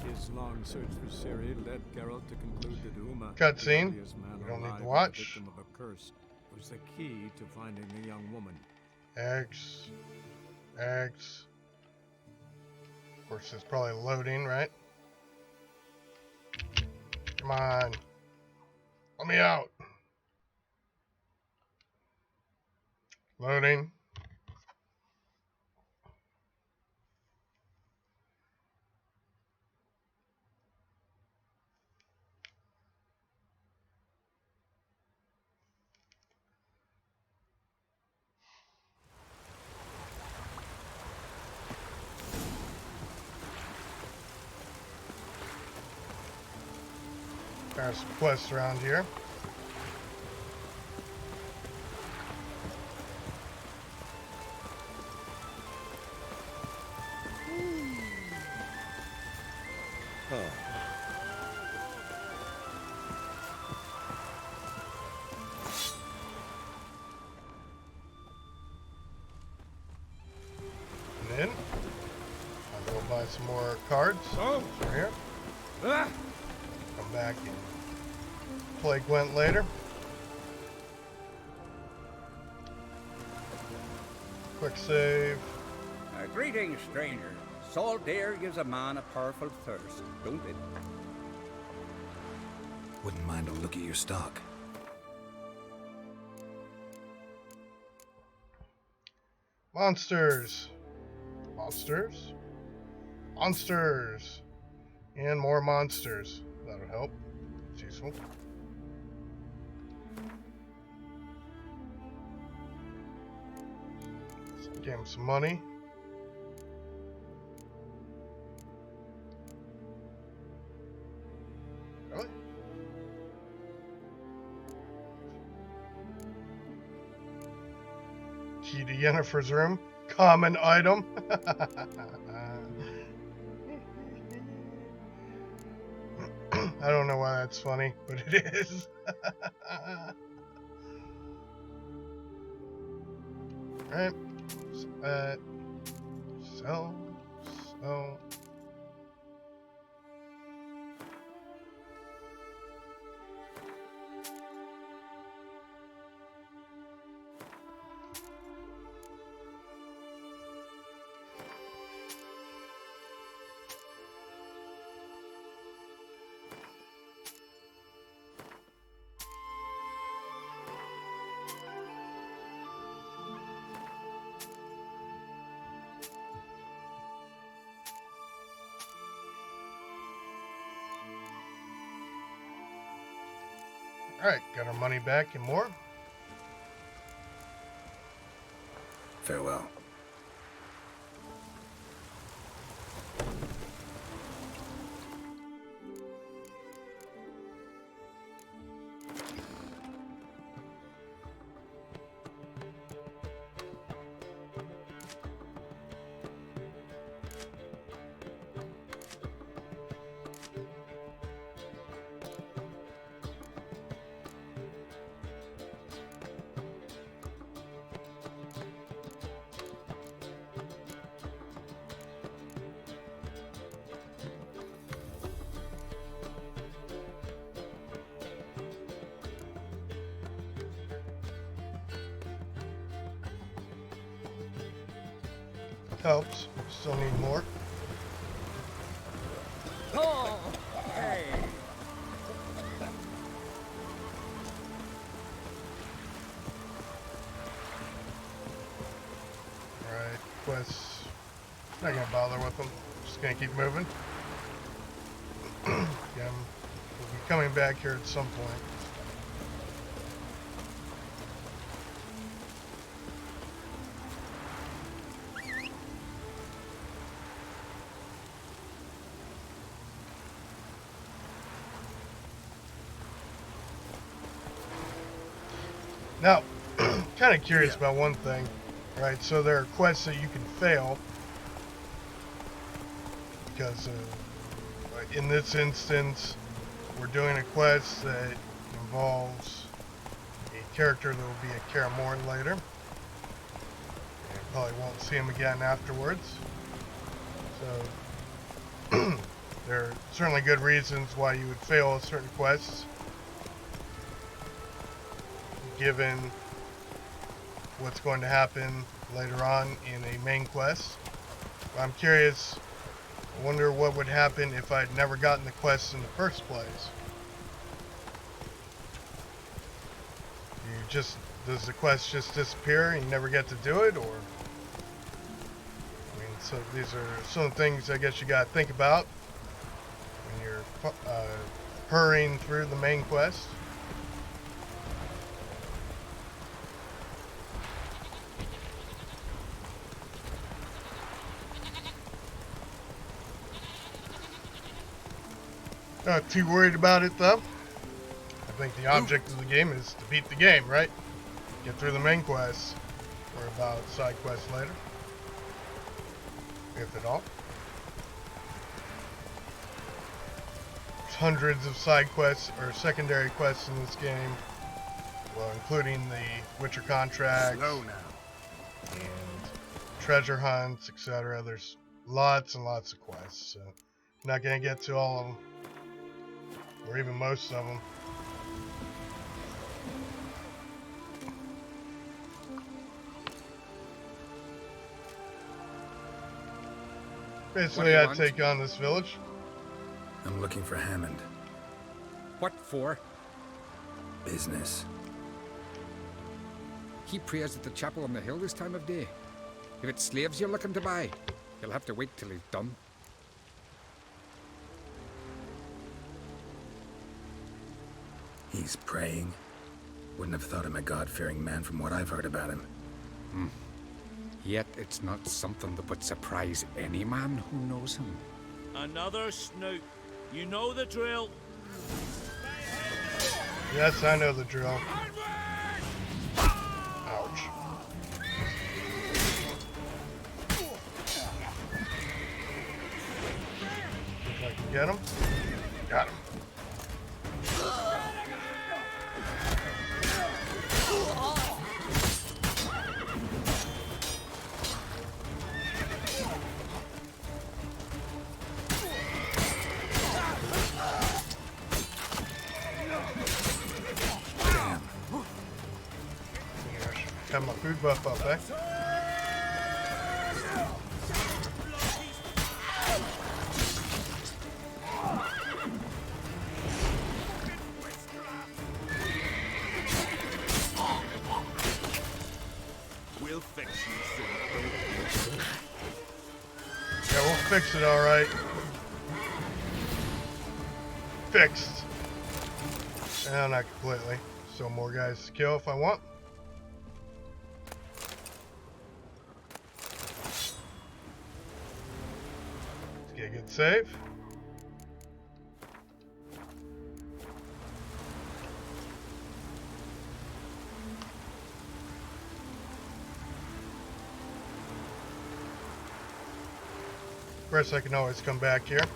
[SPEAKER 2] His long search for Ciri led Geralt to conclude that Uma,
[SPEAKER 1] Cutscene.
[SPEAKER 2] the ugliest man
[SPEAKER 1] We don't need
[SPEAKER 2] alive
[SPEAKER 1] to
[SPEAKER 2] and
[SPEAKER 1] watch.
[SPEAKER 2] the victim of a curse, was the key to finding the young woman.
[SPEAKER 1] X. Of course, it's probably loading, right? Come on. Let me out. Loading. There's some quests around here. And then I'll go buy some more cards. Over here. Come back and play Gwent later. Quick save.
[SPEAKER 14] Greetings, stranger. Salt air gives a man a powerful thirst, don't it?
[SPEAKER 4] Wouldn't mind a look at your stock.
[SPEAKER 1] Monsters. Monsters. Monsters. And more monsters. That'll help. It's useful. Let's give him some money. Really? Key to Yennefer's room. Common item. I don't know why that's funny, but it is. Alright. So. Alright, got our money back and more.
[SPEAKER 4] Farewell.
[SPEAKER 1] Helps. Still need more.
[SPEAKER 14] Oh, hey.
[SPEAKER 1] quests, not gonna bother with them. Just gonna keep moving. Yeah, we'll be coming back here at some point. Now, kind of curious about one thing, right? So there are quests that you can fail because in this instance, we're doing a quest that involves a character that will be a Kaer Morhen later. And probably won't see him again afterwards. So there are certainly good reasons why you would fail certain quests, given what's going to happen later on in a main quest. I'm curious, I wonder what would happen if I'd never gotten the quest in the first place. Does the quest just disappear and you never get to do it, or? I mean, so these are some of the things I guess you gotta think about when you're hurrying through the main quest. Not too worried about it though. I think the object of the game is to beat the game, right? Get through the main quests. Worry about side quests later, if at all. There's hundreds of side quests or secondary quests in this game, well, including the Witcher contracts and treasure hunts, etc. There's lots and lots of quests, so I'm not gonna get to all of them, or even most of them. Basically, I take on this village.
[SPEAKER 4] I'm looking for Hammond.
[SPEAKER 14] What for?
[SPEAKER 4] Business.
[SPEAKER 15] He prays at the chapel on the hill this time of day. If it's slaves you're looking to buy, you'll have to wait till he's done.
[SPEAKER 4] He's praying. Wouldn't have thought him a God-fearing man from what I've heard about him.
[SPEAKER 15] Yet it's not something that would surprise any man who knows him.
[SPEAKER 6] Another snoop. You know the drill.
[SPEAKER 1] Yes, I know the drill. Ouch. If I can get him. Got him. Have my food buff up, eh?
[SPEAKER 6] We'll fix you,
[SPEAKER 1] Yeah, we'll fix it, all right. Fixed. No, not completely. Still more guys to kill if I want. Let's get a good save. Of course, I can always come back here. Some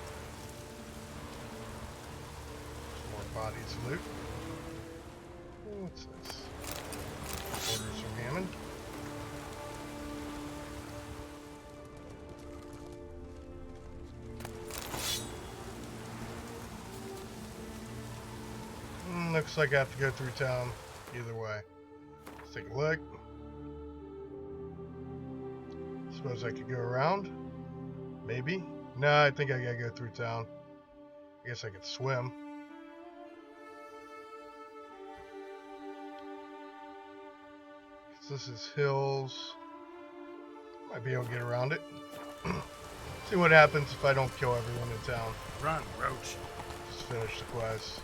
[SPEAKER 1] more bodies to loot. What's this? Orders from Hammond. Looks like I have to go through town either way. Let's take a look. Suppose I could go around. Maybe. No, I think I gotta go through town. I guess I could swim. This is hills. Might be able to get around it. See what happens if I don't kill everyone in town.
[SPEAKER 8] Run, Roach.
[SPEAKER 1] Just finish the quest.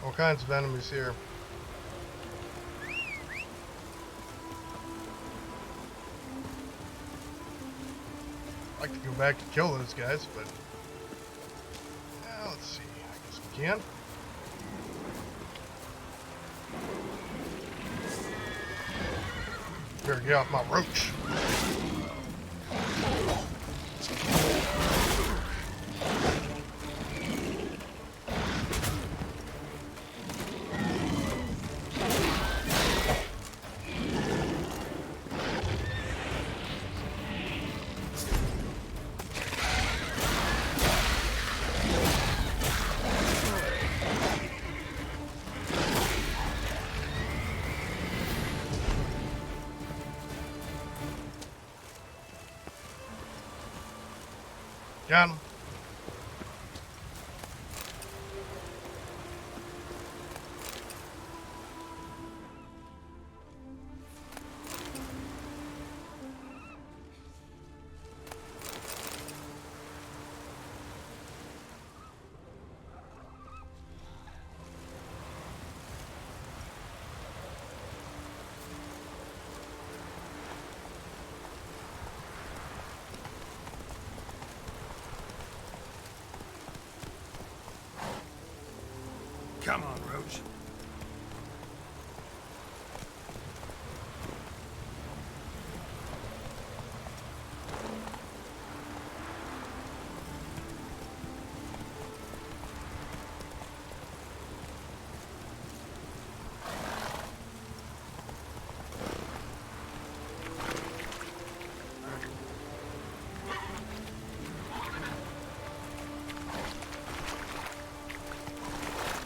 [SPEAKER 1] All kinds of enemies here. I'd like to go back and kill those guys, but let's see. I guess we can. Better get off my roach. Got him.
[SPEAKER 8] Come on, Roach.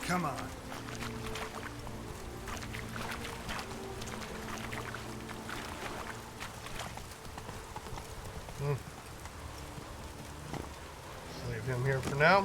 [SPEAKER 8] Come on.
[SPEAKER 1] Let's leave him here for now.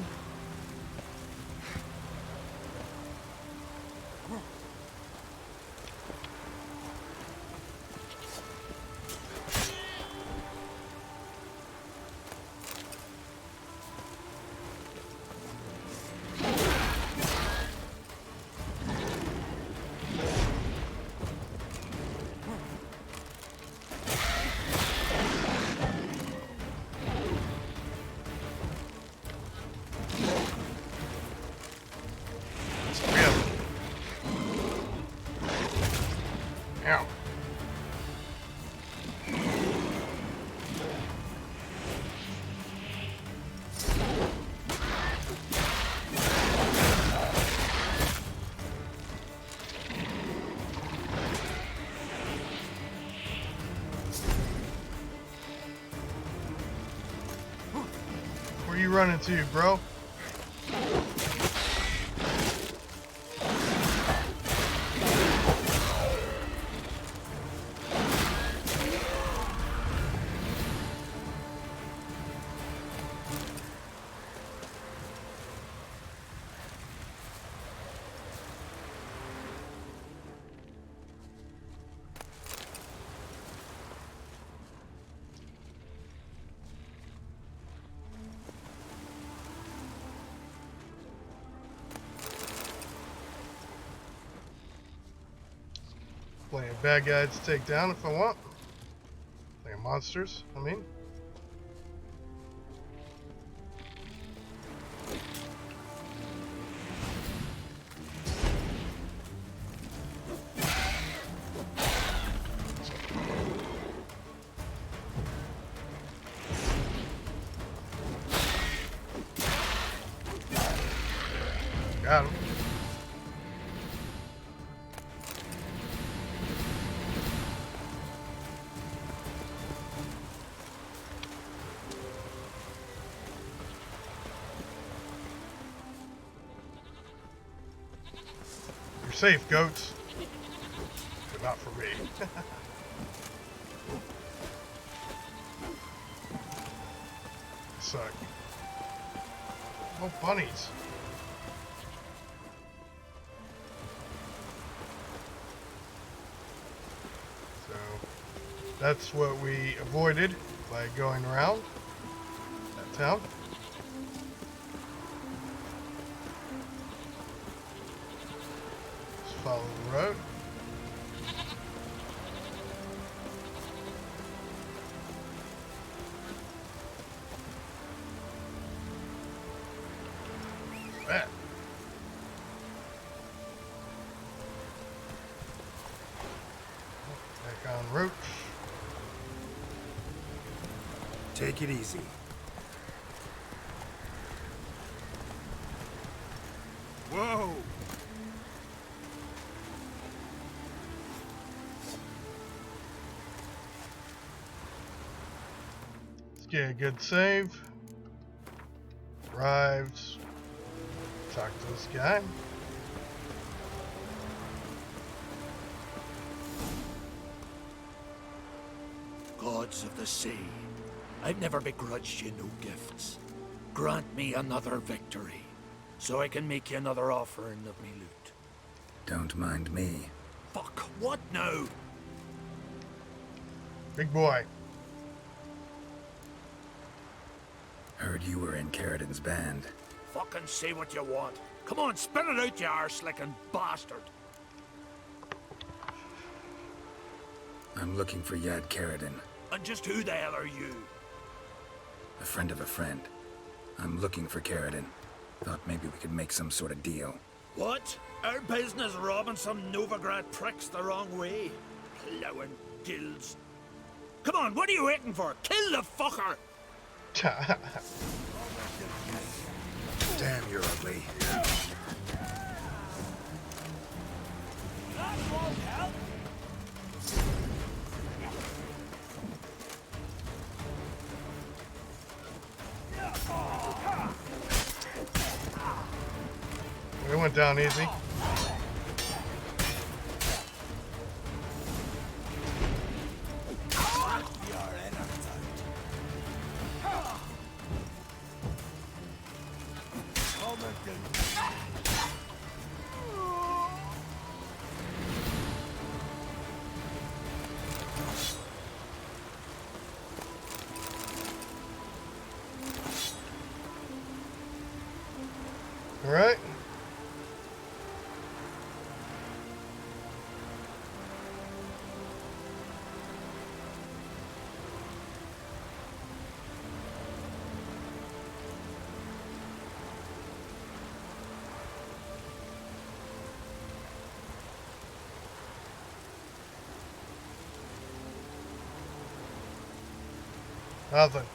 [SPEAKER 1] Ow. Where you running to, bro? Plenty of bad guys to take down if I want. Plenty of monsters, I mean. Got him. You're safe, goats. But not for me. Suck. Oh, bunnies. So, that's what we avoided by going around that town. Just follow the road. That. Back on route.
[SPEAKER 4] Take it easy.
[SPEAKER 8] Whoa!
[SPEAKER 1] Let's get a good save. Arrives. Talk to this guy.
[SPEAKER 16] Gods of the sea, I've never begrudged you no gifts. Grant me another victory, so I can make you another offering of me loot.
[SPEAKER 4] Don't mind me.
[SPEAKER 16] Fuck, what now?
[SPEAKER 1] Big boy.
[SPEAKER 4] Heard you were in Carradin's band.
[SPEAKER 16] Fucking say what you want. Come on, spit it out, you arse-licking bastard.
[SPEAKER 4] I'm looking for Yad Carradin.
[SPEAKER 16] And just who the hell are you?
[SPEAKER 4] A friend of a friend. I'm looking for Carradin. Thought maybe we could make some sort of deal.
[SPEAKER 16] What? Our business robbing some Novigrad pricks the wrong way? Plowing guilds. Come on, what are you waiting for? Kill the fucker!
[SPEAKER 4] Damn, you're ugly.
[SPEAKER 1] It went down easy. All right. Nothing.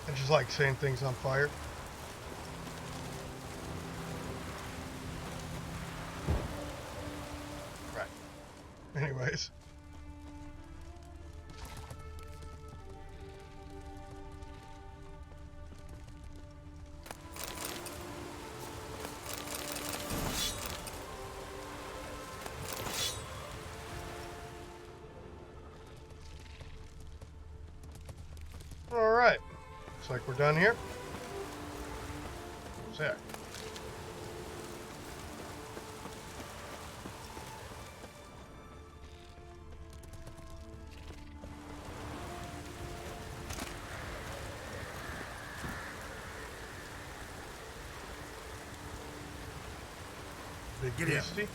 [SPEAKER 1] I just like setting things on fire. Right. Anyways. All right. Looks like we're done here. What's that? Big
[SPEAKER 4] Get in.
[SPEAKER 1] beastie.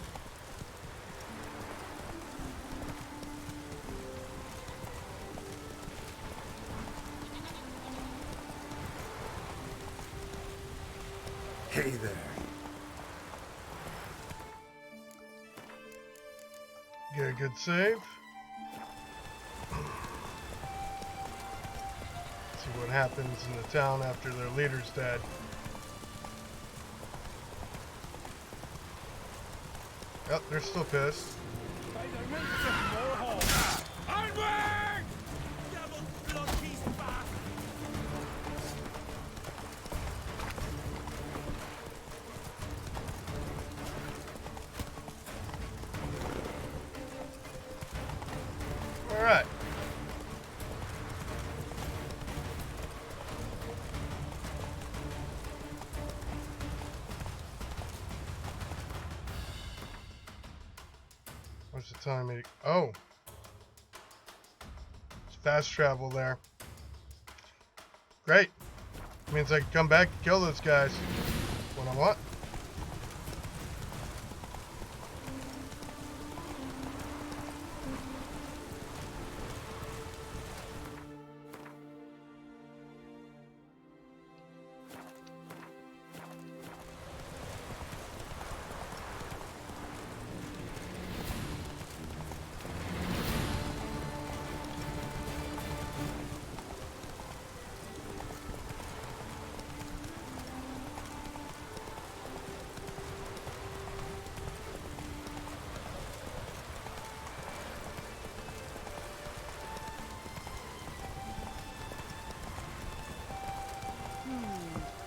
[SPEAKER 4] Hey there.
[SPEAKER 1] Get a good save. See what happens in the town after their leader's dead. Yep, they're still pissed. Alright. What's the time? Oh. It's fast travel there. Great. Means I can come back and kill those guys when I want.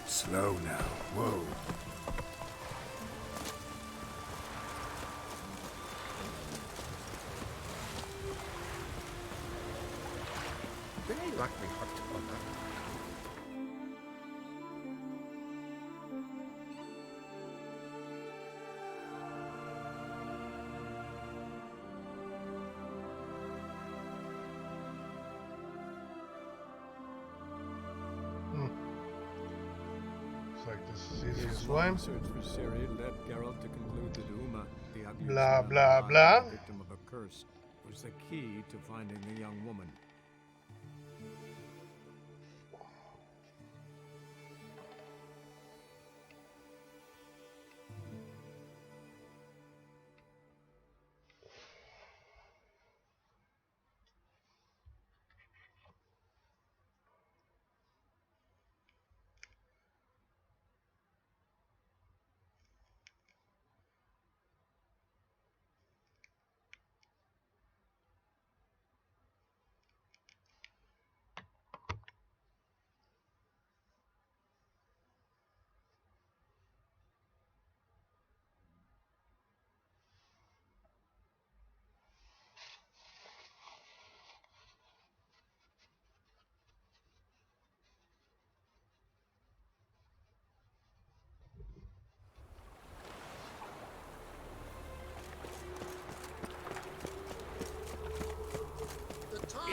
[SPEAKER 4] Slow now. Whoa.
[SPEAKER 15] They like me hurt on that.
[SPEAKER 1] Like this is the easiest way.
[SPEAKER 2] Search for Ciri led Geralt to conclude that Uma, the ugliest
[SPEAKER 1] Blah,
[SPEAKER 2] man
[SPEAKER 1] blah,
[SPEAKER 2] alive
[SPEAKER 1] blah.
[SPEAKER 2] and the victim of a curse, was the key to finding the young woman.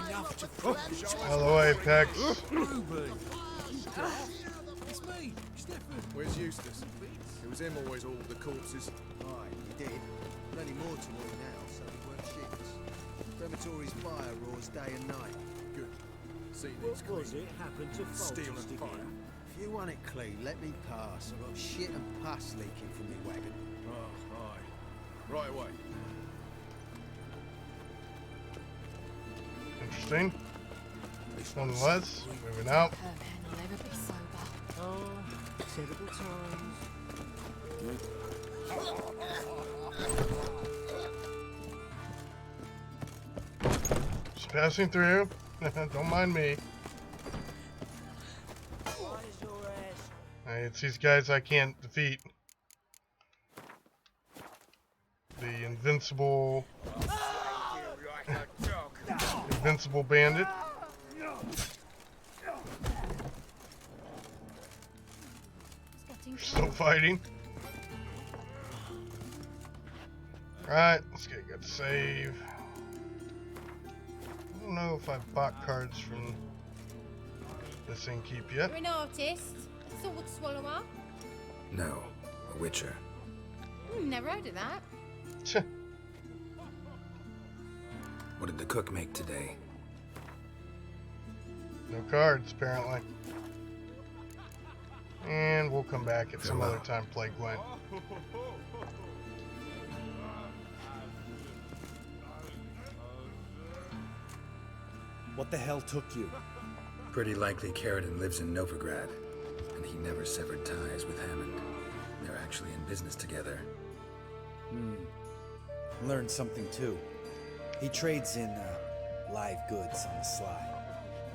[SPEAKER 16] Enough to flinch.
[SPEAKER 1] Out of the way, Pex.
[SPEAKER 17] It's me, Stefan. Where's Eustace? It was him always hauled the corpses.
[SPEAKER 18] Aye, he did. Plenty more to haul now, so he weren't ships. Crematory's fire roars day and night.
[SPEAKER 17] Good. See these
[SPEAKER 6] What was it happened to
[SPEAKER 17] Steel
[SPEAKER 6] Foltest
[SPEAKER 17] and
[SPEAKER 6] again?
[SPEAKER 17] fire.
[SPEAKER 18] If you want it clean, let me pass. I've got shit and pus leaking from me wagon.
[SPEAKER 17] Oh, aye. Right away.
[SPEAKER 1] Interesting. Nonetheless, moving out.
[SPEAKER 13] I'll never be sober.
[SPEAKER 6] Oh, terrible times.
[SPEAKER 1] Just passing through. Don't mind me. Hey, it's these guys I can't defeat. The invincible... Invincible bandit. Still fighting. Alright, let's get a good save. I don't know if I've bought cards from this innkeep yet.
[SPEAKER 12] You're an artist, a sword swallower.
[SPEAKER 4] No, a witcher.
[SPEAKER 12] Never heard of that.
[SPEAKER 4] What did the cook make today?
[SPEAKER 1] No cards, apparently. And we'll come back at some other time, play Gwent.
[SPEAKER 9] What the hell took you?
[SPEAKER 4] Pretty likely Carradine lives in Novigrad, and he never severed ties with Hammond. They're actually in business together.
[SPEAKER 9] Learned something too. He trades in live goods on the sly.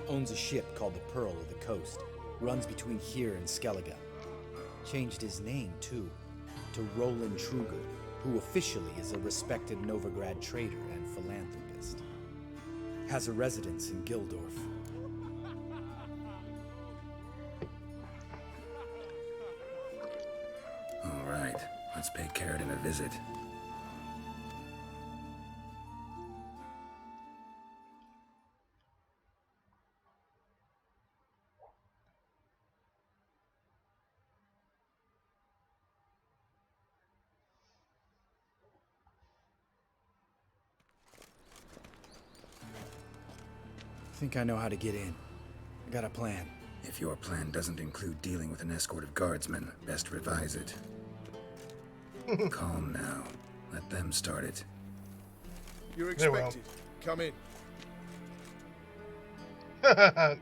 [SPEAKER 9] Owns a ship called the Pearl of the Coast. Runs between here and Skellige. Changed his name too, to Roland Trugood, who officially is a respected Novigrad trader and philanthropist. Has a residence in Gildorf.
[SPEAKER 4] All right, let's pay Carradine a visit.
[SPEAKER 9] I think I know how to get in. I got a plan.
[SPEAKER 4] If your plan doesn't include dealing with an escort of guardsmen, best revise it. Calm now. Let them start it.
[SPEAKER 17] You're expected. Come in.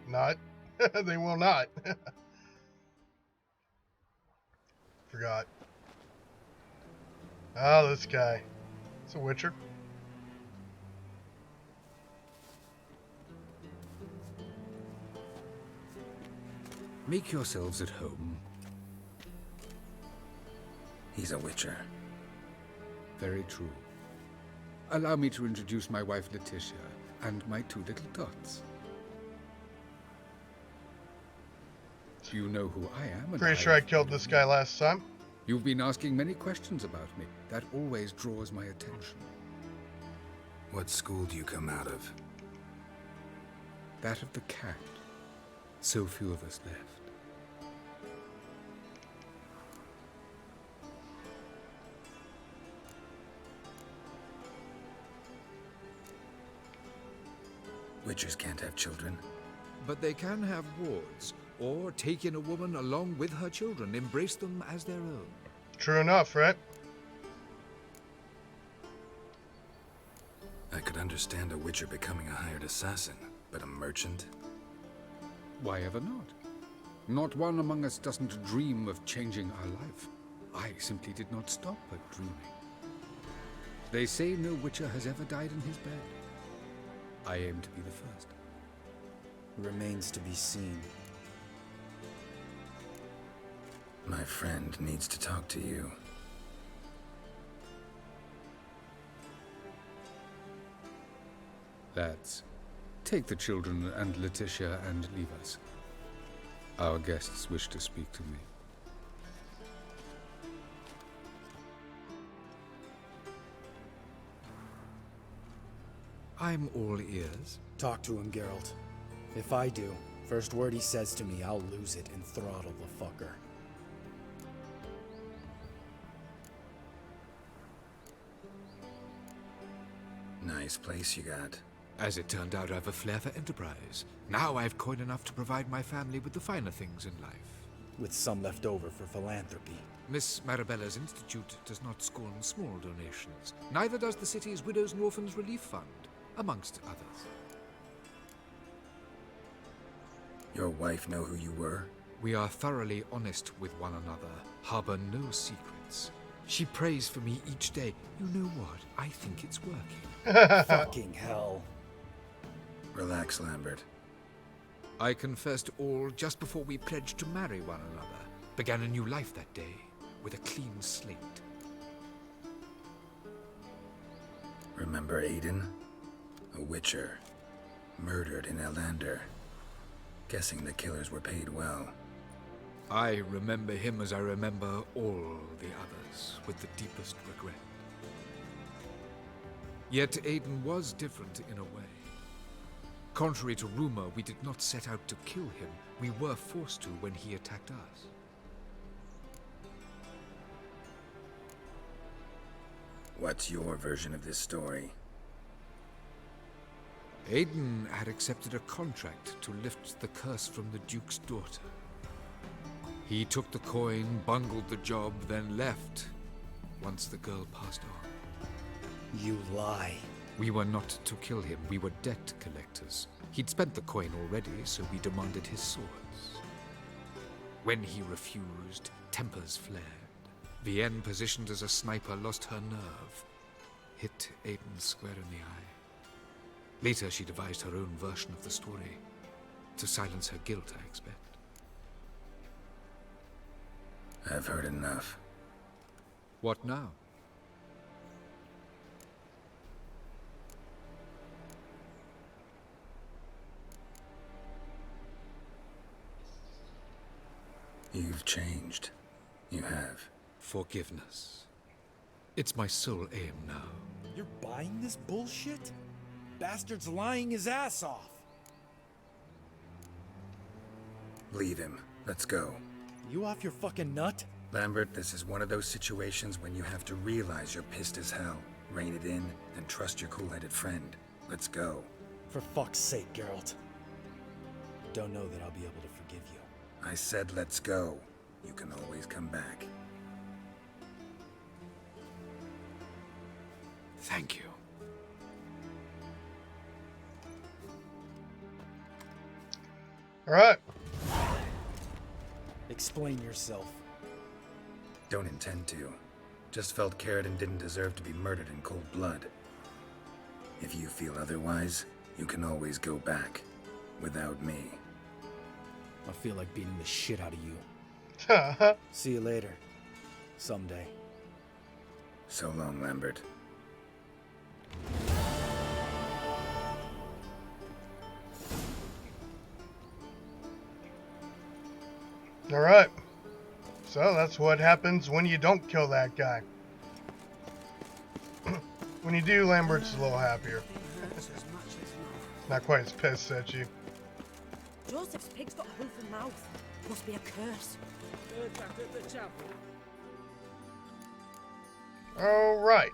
[SPEAKER 1] Not. They will not. Forgot. Oh, this guy. It's a Witcher.
[SPEAKER 15] Make yourselves at home.
[SPEAKER 4] He's a Witcher.
[SPEAKER 15] Very true. Allow me to introduce my wife Letitia and my two little tots. You know who I am. And
[SPEAKER 1] Pretty sure I killed this guy last time.
[SPEAKER 15] You've been asking many questions about me. That always draws my attention.
[SPEAKER 4] What school do you come out of?
[SPEAKER 15] That of the cat. So few of us left.
[SPEAKER 4] Witchers can't have children.
[SPEAKER 15] But they can have wards, or take in a woman along with her children, embrace them as their own.
[SPEAKER 1] True enough, right?
[SPEAKER 4] I could understand a Witcher becoming a hired assassin, but a merchant?
[SPEAKER 15] Why ever not? Not one among us doesn't dream of changing our life. I simply did not stop at dreaming. They say no Witcher has ever died in his bed. I aim to be the first.
[SPEAKER 9] Remains to be seen.
[SPEAKER 4] My friend needs to talk to you.
[SPEAKER 15] Lads, take the children and Letitia and leave us. Our guests wish to speak to me. I'm all ears.
[SPEAKER 9] Talk to him, Geralt. If I do, first word he says to me, I'll lose it and throttle the fucker.
[SPEAKER 4] Nice place you got.
[SPEAKER 16] As it turned out, I've a flair for enterprise. Now I've coin enough to provide my family with the finer things in life.
[SPEAKER 9] With some left over for philanthropy.
[SPEAKER 16] Miss Marabella's institute does not scorn small donations. Neither does the city's Widows and Orphans Relief Fund, amongst others.
[SPEAKER 4] Your wife know who you were?
[SPEAKER 16] We are thoroughly honest with one another, harbor no secrets. She prays for me each day. You know what? I think it's working.
[SPEAKER 9] Fucking hell.
[SPEAKER 4] Relax, Lambert.
[SPEAKER 16] I confessed all just before we pledged to marry one another. Began a new life that day, with a clean slate.
[SPEAKER 4] Remember Aiden? A Witcher. Murdered in Elander. Guessing the killers were paid well.
[SPEAKER 16] I remember him as I remember all the others, with the deepest regret. Yet Aiden was different in a way. Contrary to rumor, we did not set out to kill him. We were forced to when he attacked us.
[SPEAKER 4] What's your version of this story?
[SPEAKER 15] Aiden had accepted a contract to lift the curse from the Duke's daughter. He took the coin, bungled the job, then left once the girl passed on.
[SPEAKER 9] You lie.
[SPEAKER 15] We were not to kill him. We were debt collectors. He'd spent the coin already, so we demanded his swords. When he refused, tempers flared. Vienne, positioned as a sniper, lost her nerve. Hit Aiden square in the eye. Later, she devised her own version of the story. To silence her guilt, I expect.
[SPEAKER 4] I've heard enough.
[SPEAKER 15] What now?
[SPEAKER 4] You've changed. You have.
[SPEAKER 15] Forgiveness. It's my sole aim now.
[SPEAKER 9] You're buying this bullshit? Bastard's lying his ass off.
[SPEAKER 4] Leave him. Let's go.
[SPEAKER 9] You off your fucking nut?
[SPEAKER 4] Lambert, this is one of those situations when you have to realize you're pissed as hell, rein it in, and trust your cool-headed friend. Let's go.
[SPEAKER 9] For fuck's sake, Geralt. Don't know that I'll be able to forgive you.
[SPEAKER 4] I said let's go. You can always come back.
[SPEAKER 15] Thank you.
[SPEAKER 1] All right.
[SPEAKER 9] Explain yourself.
[SPEAKER 4] Don't intend to. Just felt Carradine didn't deserve to be murdered in cold blood. If you feel otherwise, you can always go back. Without me.
[SPEAKER 9] I feel like beating the shit out of you. See you later. Someday.
[SPEAKER 4] So long, Lambert.
[SPEAKER 1] All right. So that's what happens when you don't kill that guy. When you do, Lambert's a little happier. Not quite as pissed at you.
[SPEAKER 7] Joseph's pig's got a hoof and mouth. Must be a curse.
[SPEAKER 1] All right.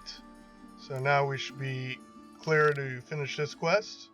[SPEAKER 1] So now we should be clear to finish this quest.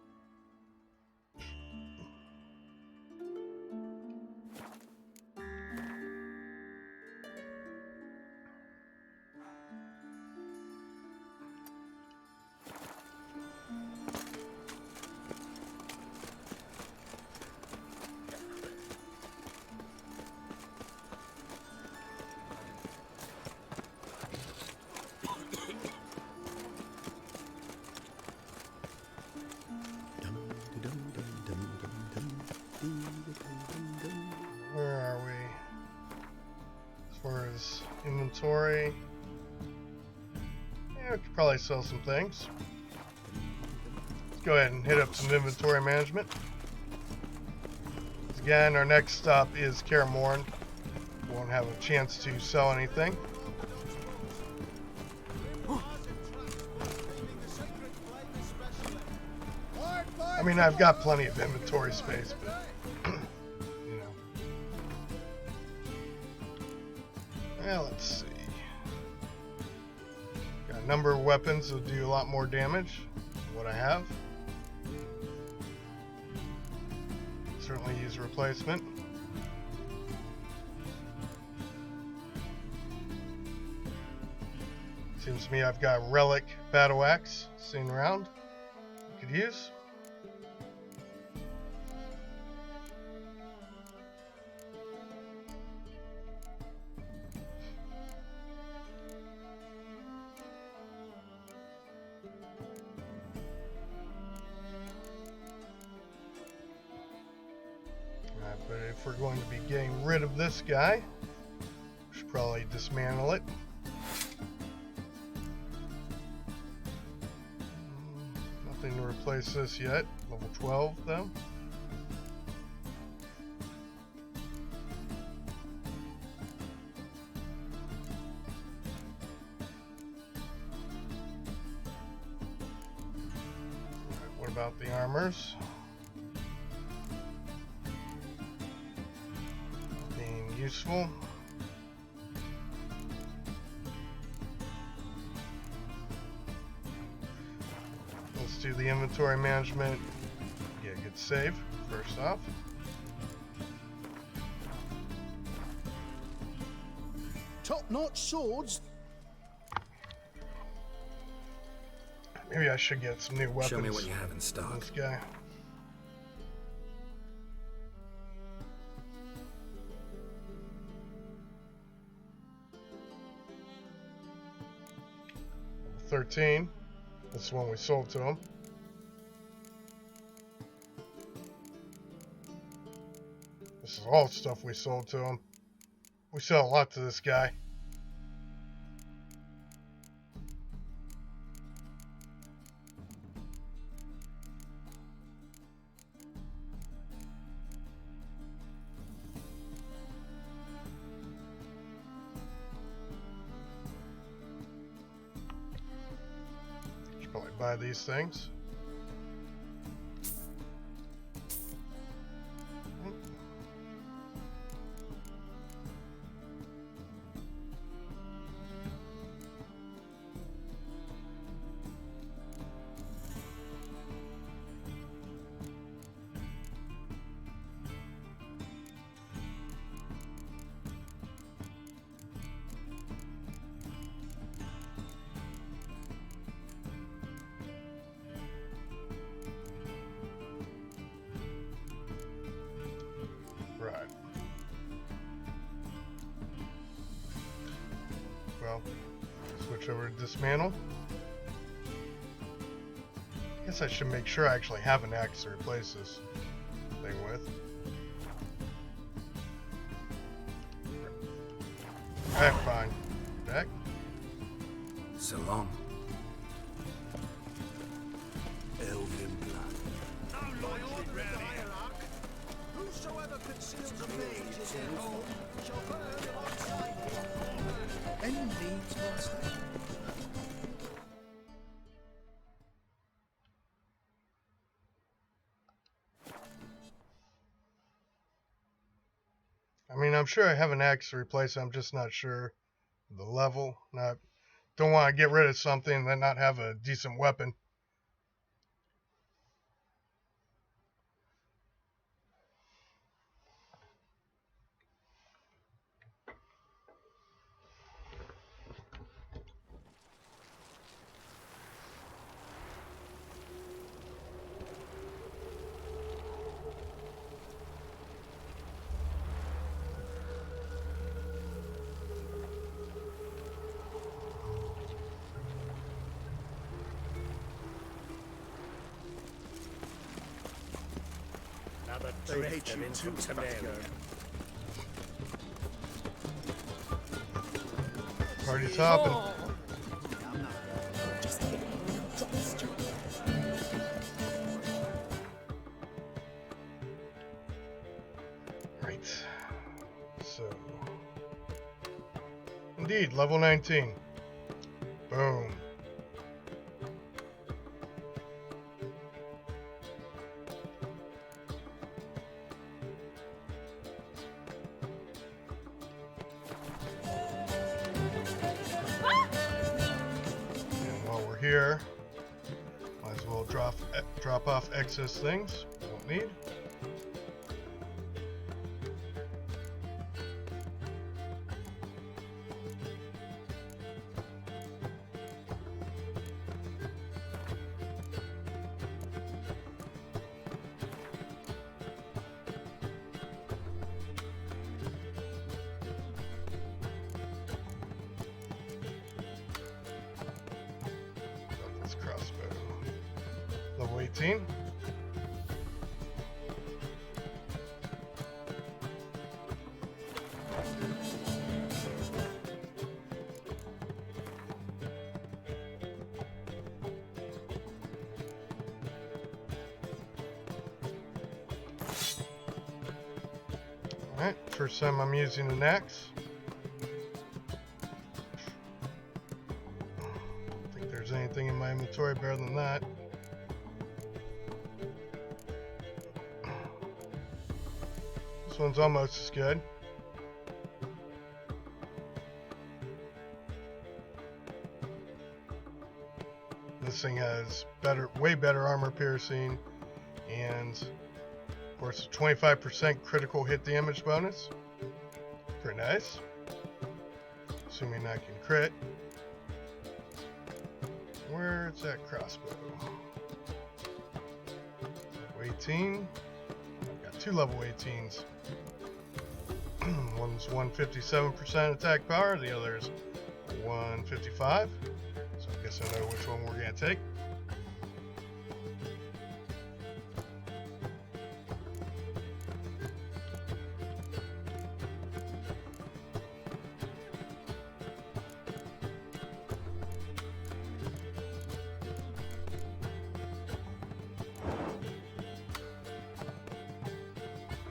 [SPEAKER 1] Where are we? As far as inventory, yeah, we could probably sell some things. Let's go ahead and hit up some inventory management. Again, our next stop is Kaer Morhen. Won't have a chance to sell anything. I mean, I've got plenty of inventory space, but you know. Well, let's see. Got a number of weapons that'll do a lot more damage than what I have. Certainly use a replacement. Seems to me I've got Relic Battle Axe sitting around I could use. But if we're going to be getting rid of this guy, we should probably dismantle it. Nothing to replace this yet. Level 12 though. Alright, what about the armors? Useful. Let's do the inventory management. Get a good save, first off.
[SPEAKER 10] Top-notch swords.
[SPEAKER 1] Maybe I should get some new weapons.
[SPEAKER 4] Show me what you have in stock.
[SPEAKER 1] This guy. Level 13. This is one we sold to him. This is all stuff we sold to him. We sell a lot to this guy. Should probably buy these things. Right. Well, switch over to dismantle. I guess I should make sure I actually have an axe to replace this thing with. Alright, fine. Back.
[SPEAKER 4] So long.
[SPEAKER 16] Elven blood. No loyalty round here. Whosoever considers the mage is at home shall burn alongside me. Any needs, master?
[SPEAKER 1] I mean, I'm sure I have an axe to replace it. I'm just not sure the level. Don't want to get rid of something and then not have a decent weapon.
[SPEAKER 3] They hate you too,
[SPEAKER 1] Party's hopping. Right. So. Indeed, level 19. Boom. Here, might as well drop off excess things we don't need. Crossbow. Level 18. Alright, first time I'm using an axe. Anything in my inventory better than that. This one's almost as good. This thing has way better armor piercing, and of course a 25% critical hit damage bonus. Pretty nice. Assuming I can crit. Where's that crossbow? Level 18. I've got two level 18s. One's 157% attack power, the other's 155. So I guess I know which one we're gonna take.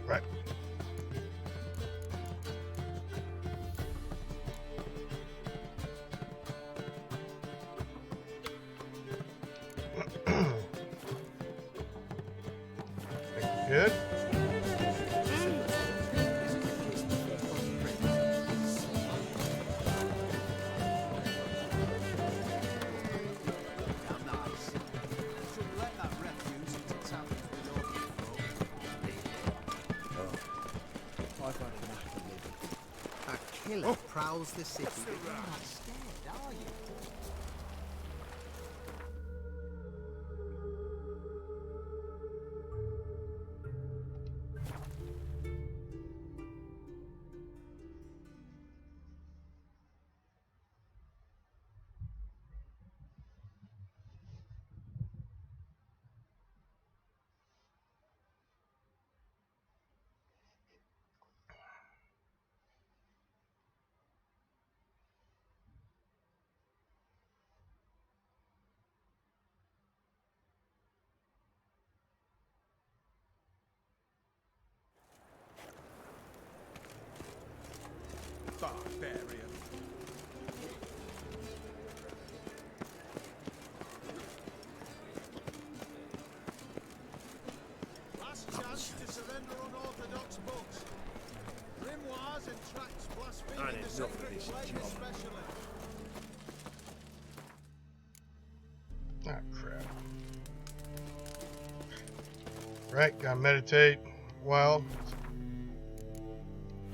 [SPEAKER 1] Right. Good.
[SPEAKER 18] A killer prowls the city. You're not scared, are you?
[SPEAKER 16] Barbarian. Last chance to surrender unorthodox books. Grimoires and tracts blaspheming the sacred flame especially.
[SPEAKER 1] Ah, crap. Right, gotta meditate. Well,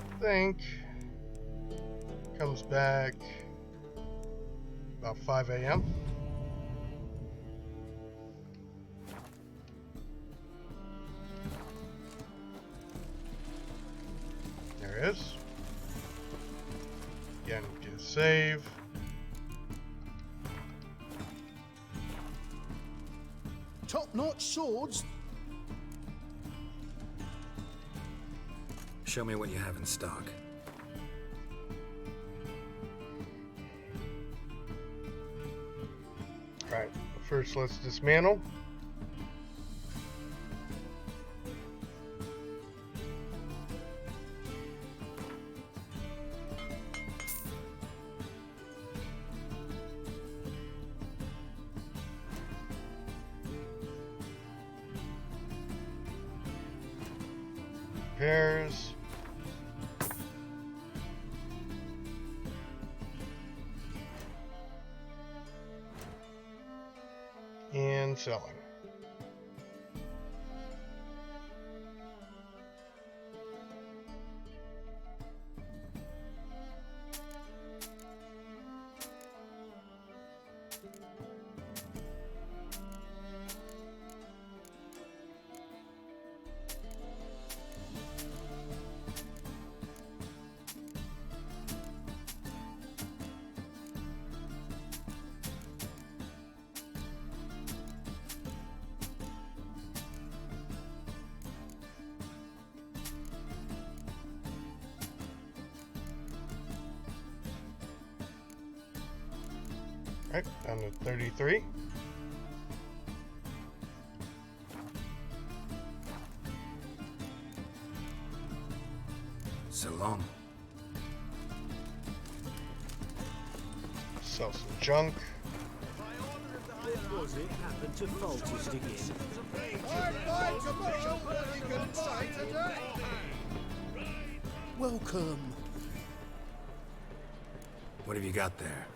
[SPEAKER 1] I think comes back about 5 a.m. There it is. Again, get a save.
[SPEAKER 10] Top-notch swords.
[SPEAKER 4] Show me what you have in stock.
[SPEAKER 1] Alright, first let's dismantle. Repairs. And selling. Right, down to 33.
[SPEAKER 4] So long.
[SPEAKER 1] Sell some junk.
[SPEAKER 6] What was it happened to Falters again?
[SPEAKER 10] Welcome.
[SPEAKER 4] What have you got there?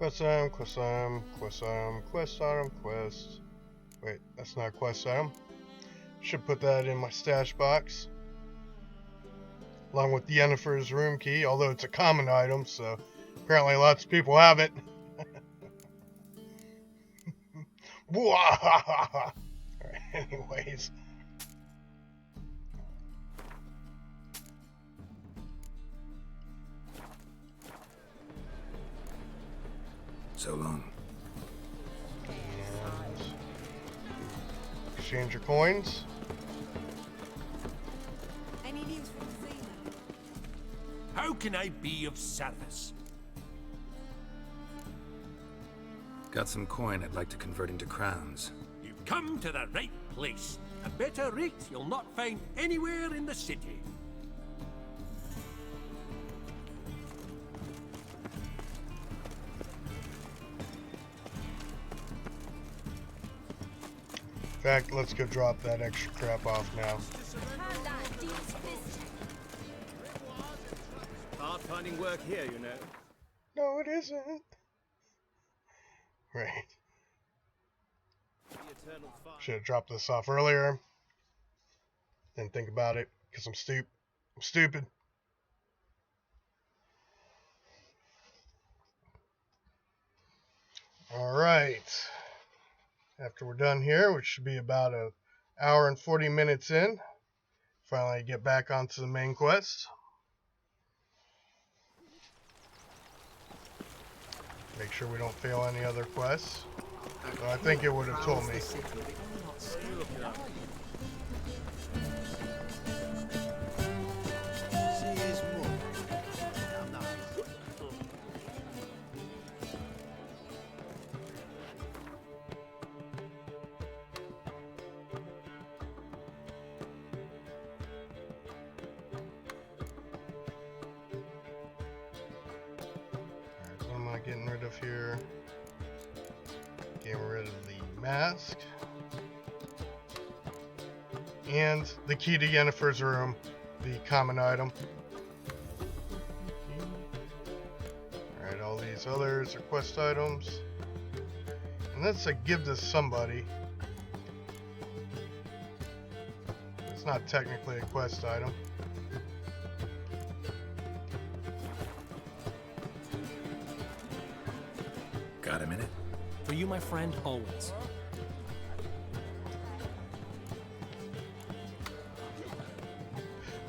[SPEAKER 1] Quest item, quest item, quest item, quest item, quest. Wait, that's not a quest item. Should put that in my stash box. Along with Yennefer's room key, although it's a common item, so apparently lots of people have it. Alright, anyways.
[SPEAKER 4] So long.
[SPEAKER 1] And exchange your coins.
[SPEAKER 7] Any news from Zena?
[SPEAKER 19] How can I be of service?
[SPEAKER 4] Got some coin I'd like to convert into crowns.
[SPEAKER 19] You've come to the right place. A better rate you'll not find anywhere in the city.
[SPEAKER 1] In fact, let's go drop that extra crap off now.
[SPEAKER 18] Hard finding work here, you know.
[SPEAKER 1] No, it isn't. Right. Should have dropped this off earlier. Didn't think about it because I'm stupid. All right. After we're done here, which should be about an hour and 40 minutes in, finally get back onto the main quest. Make sure we don't fail any other quests. So I think it would have told me. Getting rid of here. Getting rid of the mask. And the key to Yennefer's room, the common item. Alright, all these others are quest items. And that's a give to somebody. It's not technically a quest item.
[SPEAKER 4] Got a minute?
[SPEAKER 20] For you, my friend, always.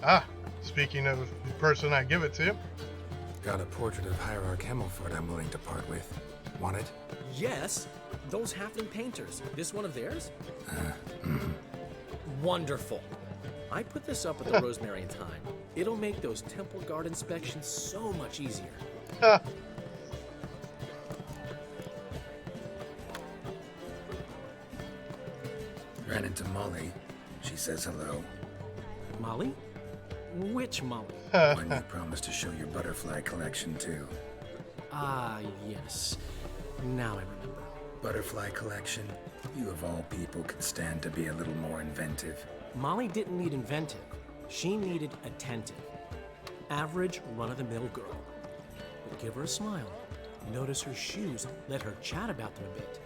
[SPEAKER 1] Ah, speaking of the person I give it to.
[SPEAKER 4] Got a portrait of Hierarch Himmelford I'm willing to part with. Want it?
[SPEAKER 20] Yes, those halfling painters. This one of theirs? Wonderful. I put this up at the Rosemary in time. It'll make those temple guard inspections so much easier.
[SPEAKER 4] Ran into Molly. She says hello.
[SPEAKER 20] Molly? Which Molly?
[SPEAKER 4] One you promised to show your butterfly collection to.
[SPEAKER 20] Ah, yes. Now I remember.
[SPEAKER 4] Butterfly collection? You of all people could stand to be a little more inventive.
[SPEAKER 20] Molly didn't need inventive. She needed attentive. Average, run-of-the-mill girl. But give her a smile. Notice her shoes. Let her chat about them a bit.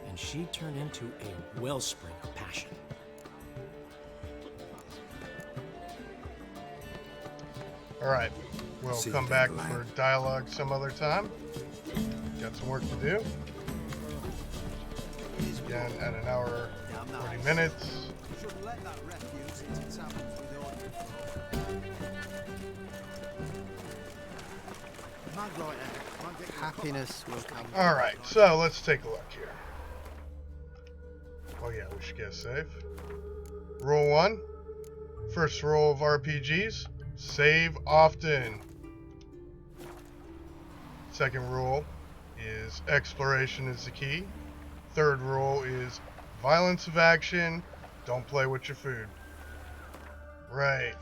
[SPEAKER 20] And she'd turn into a wellspring of passion.
[SPEAKER 1] Alright, we'll come back for dialogue some other time. Got some work to do. Again, at an hour, 40 minutes.
[SPEAKER 18] Happiness will come.
[SPEAKER 1] Alright, so let's take a look here. Oh yeah, we should get a save. Rule 1. First rule of RPGs. Save often. Second rule is exploration is the key. Third rule is violence of action. Don't play with your food. Right.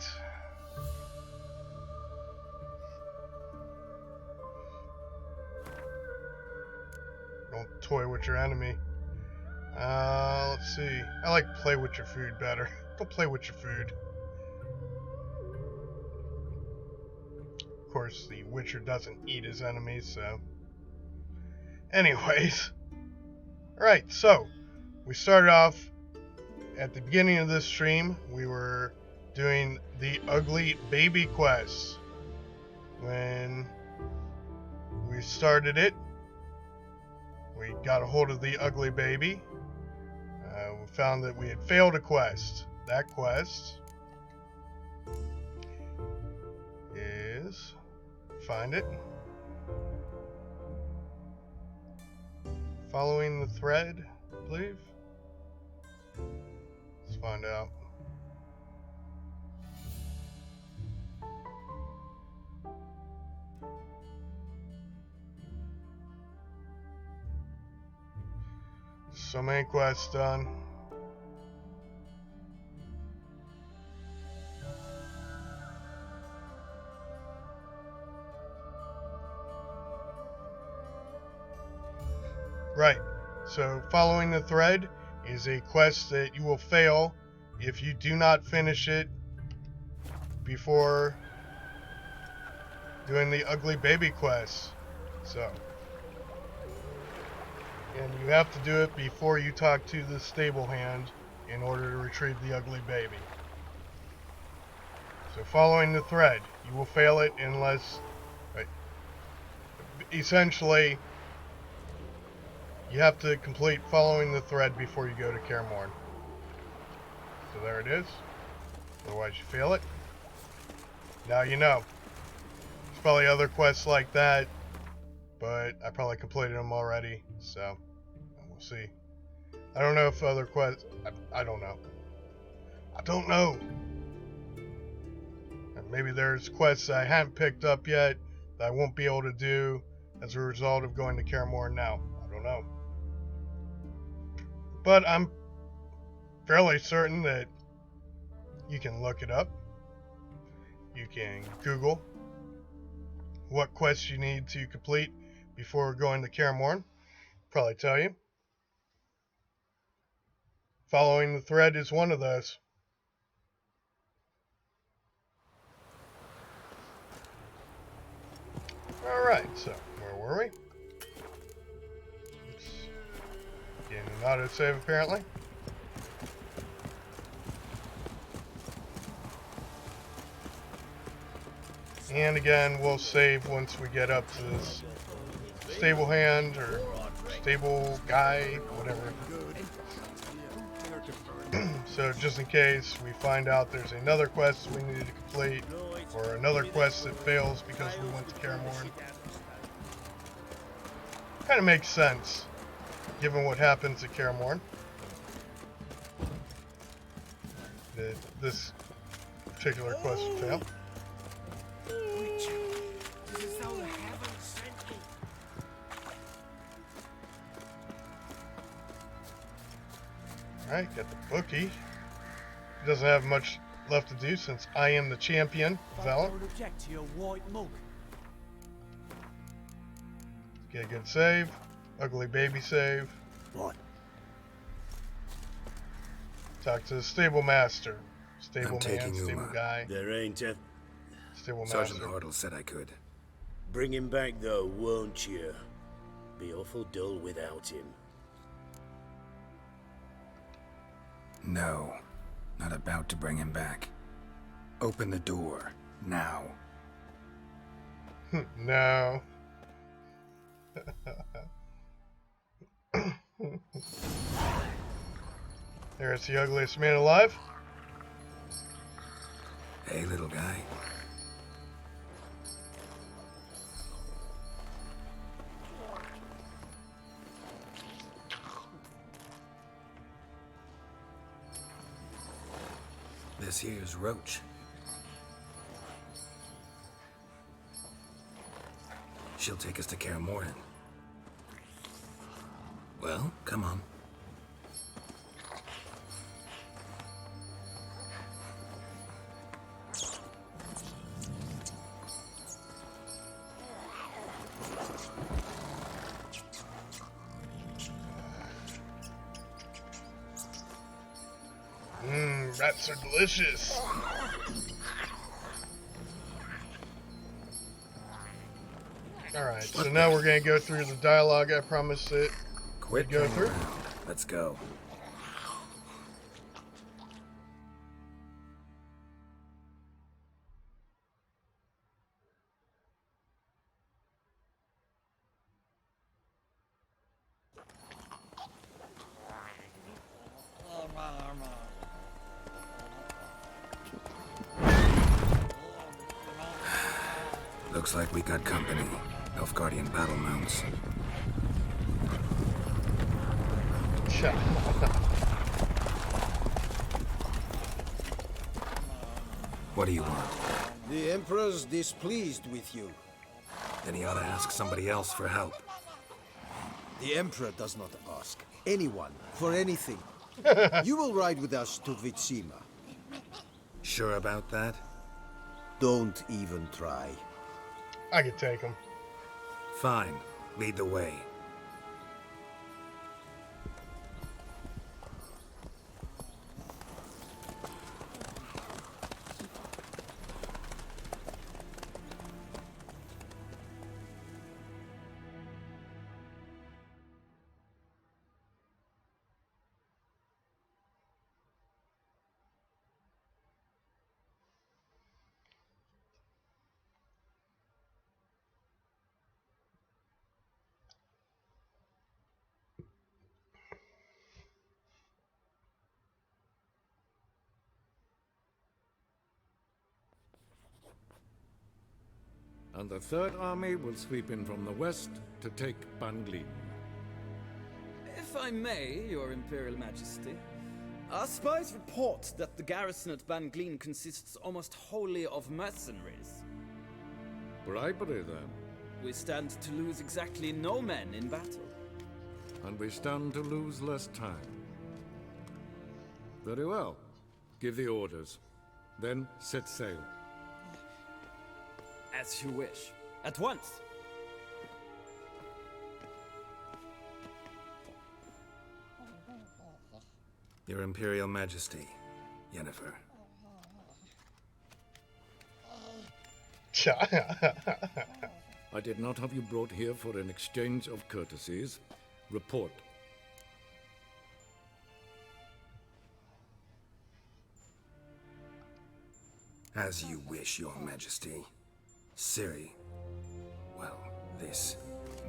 [SPEAKER 1] Don't toy with your enemy. Let's see. I like play with your food better. Don't play with your food. Of course, the Witcher doesn't eat his enemies, so Anyways. Alright, so we started off at the beginning of this stream. We were doing the Ugly Baby quest. When we started it, we got a hold of the Ugly Baby. We found that we had failed a quest. That quest is, find it, following the thread, I believe. Let's find out. So many quests done. Right, so following the thread is a quest that you will fail if you do not finish it before doing the Ugly Baby quest. So, and you have to do it before you talk to the stable hand in order to retrieve the Ugly Baby. So following the thread, you will fail it unless, right, essentially, you have to complete following the thread before you go to Kaer Morhen. So there it is. Otherwise you fail it. Now you know. There's probably other quests like that, but I probably completed them already, so we'll see. I don't know if other quests... I don't know. I don't know. And maybe there's quests I haven't picked up yet that I won't be able to do as a result of going to Kaer Morhen now. I don't know. But I'm fairly certain that you can look it up. You can Google what quests you need to complete before going to Kaer Morhen. Probably tell you. Following the thread is one of those. Alright, so where were we? Getting an autosave apparently. And again, we'll save once we get up to this stable hand or stable guy, whatever. So just in case we find out there's another quest we need to complete or another quest that fails because we went to Kaer Morhen. Kind of makes sense given what happens at Kaer Morhen. That this particular quest would fail. Alright, got the bookie. He doesn't have much left to do since I am the champion, Valen. Get a good save. Ugly Baby save. What? Talk to the stable master. Stable man, stable guy.
[SPEAKER 3] There ain't a...
[SPEAKER 1] Stable
[SPEAKER 4] Sergeant
[SPEAKER 1] master.
[SPEAKER 4] Hartle said I could.
[SPEAKER 3] Bring him back though, won't you? Be awful dull without him.
[SPEAKER 4] No, not about to bring him back. Open the door, now.
[SPEAKER 1] No. There's the ugliest man alive.
[SPEAKER 4] Hey, little guy. This here's Roach. She'll take us to Kaer Morhen. Well, come on.
[SPEAKER 1] Rats are delicious. Alright, so now we're gonna go through the dialogue I promised it.
[SPEAKER 4] Quit
[SPEAKER 1] go
[SPEAKER 4] playing
[SPEAKER 1] through.
[SPEAKER 4] around. Let's go. Looks like we got company. Nilfgaardian battle mounts. What do you want?
[SPEAKER 18] The Emperor's displeased with you.
[SPEAKER 4] Then he ought to ask somebody else for help.
[SPEAKER 18] The Emperor does not ask anyone for anything. You will ride with us to Vitsima.
[SPEAKER 4] Sure about that?
[SPEAKER 18] Don't even try.
[SPEAKER 1] I could take him.
[SPEAKER 4] Fine. Lead the way.
[SPEAKER 2] And the Third Army will sweep in from the west to take Banglin.
[SPEAKER 21] If I may, Your Imperial Majesty, our spies report that the garrison at Banglin consists almost wholly of mercenaries.
[SPEAKER 2] Bribery, then.
[SPEAKER 21] We stand to lose exactly no men in battle.
[SPEAKER 2] And we stand to lose less time. Very well. Give the orders. Then set sail.
[SPEAKER 21] As you wish. At once!
[SPEAKER 4] Your Imperial Majesty, Yennefer.
[SPEAKER 2] I did not have you brought here for an exchange of courtesies. Report.
[SPEAKER 4] As you wish, Your Majesty. Ciri. Well, this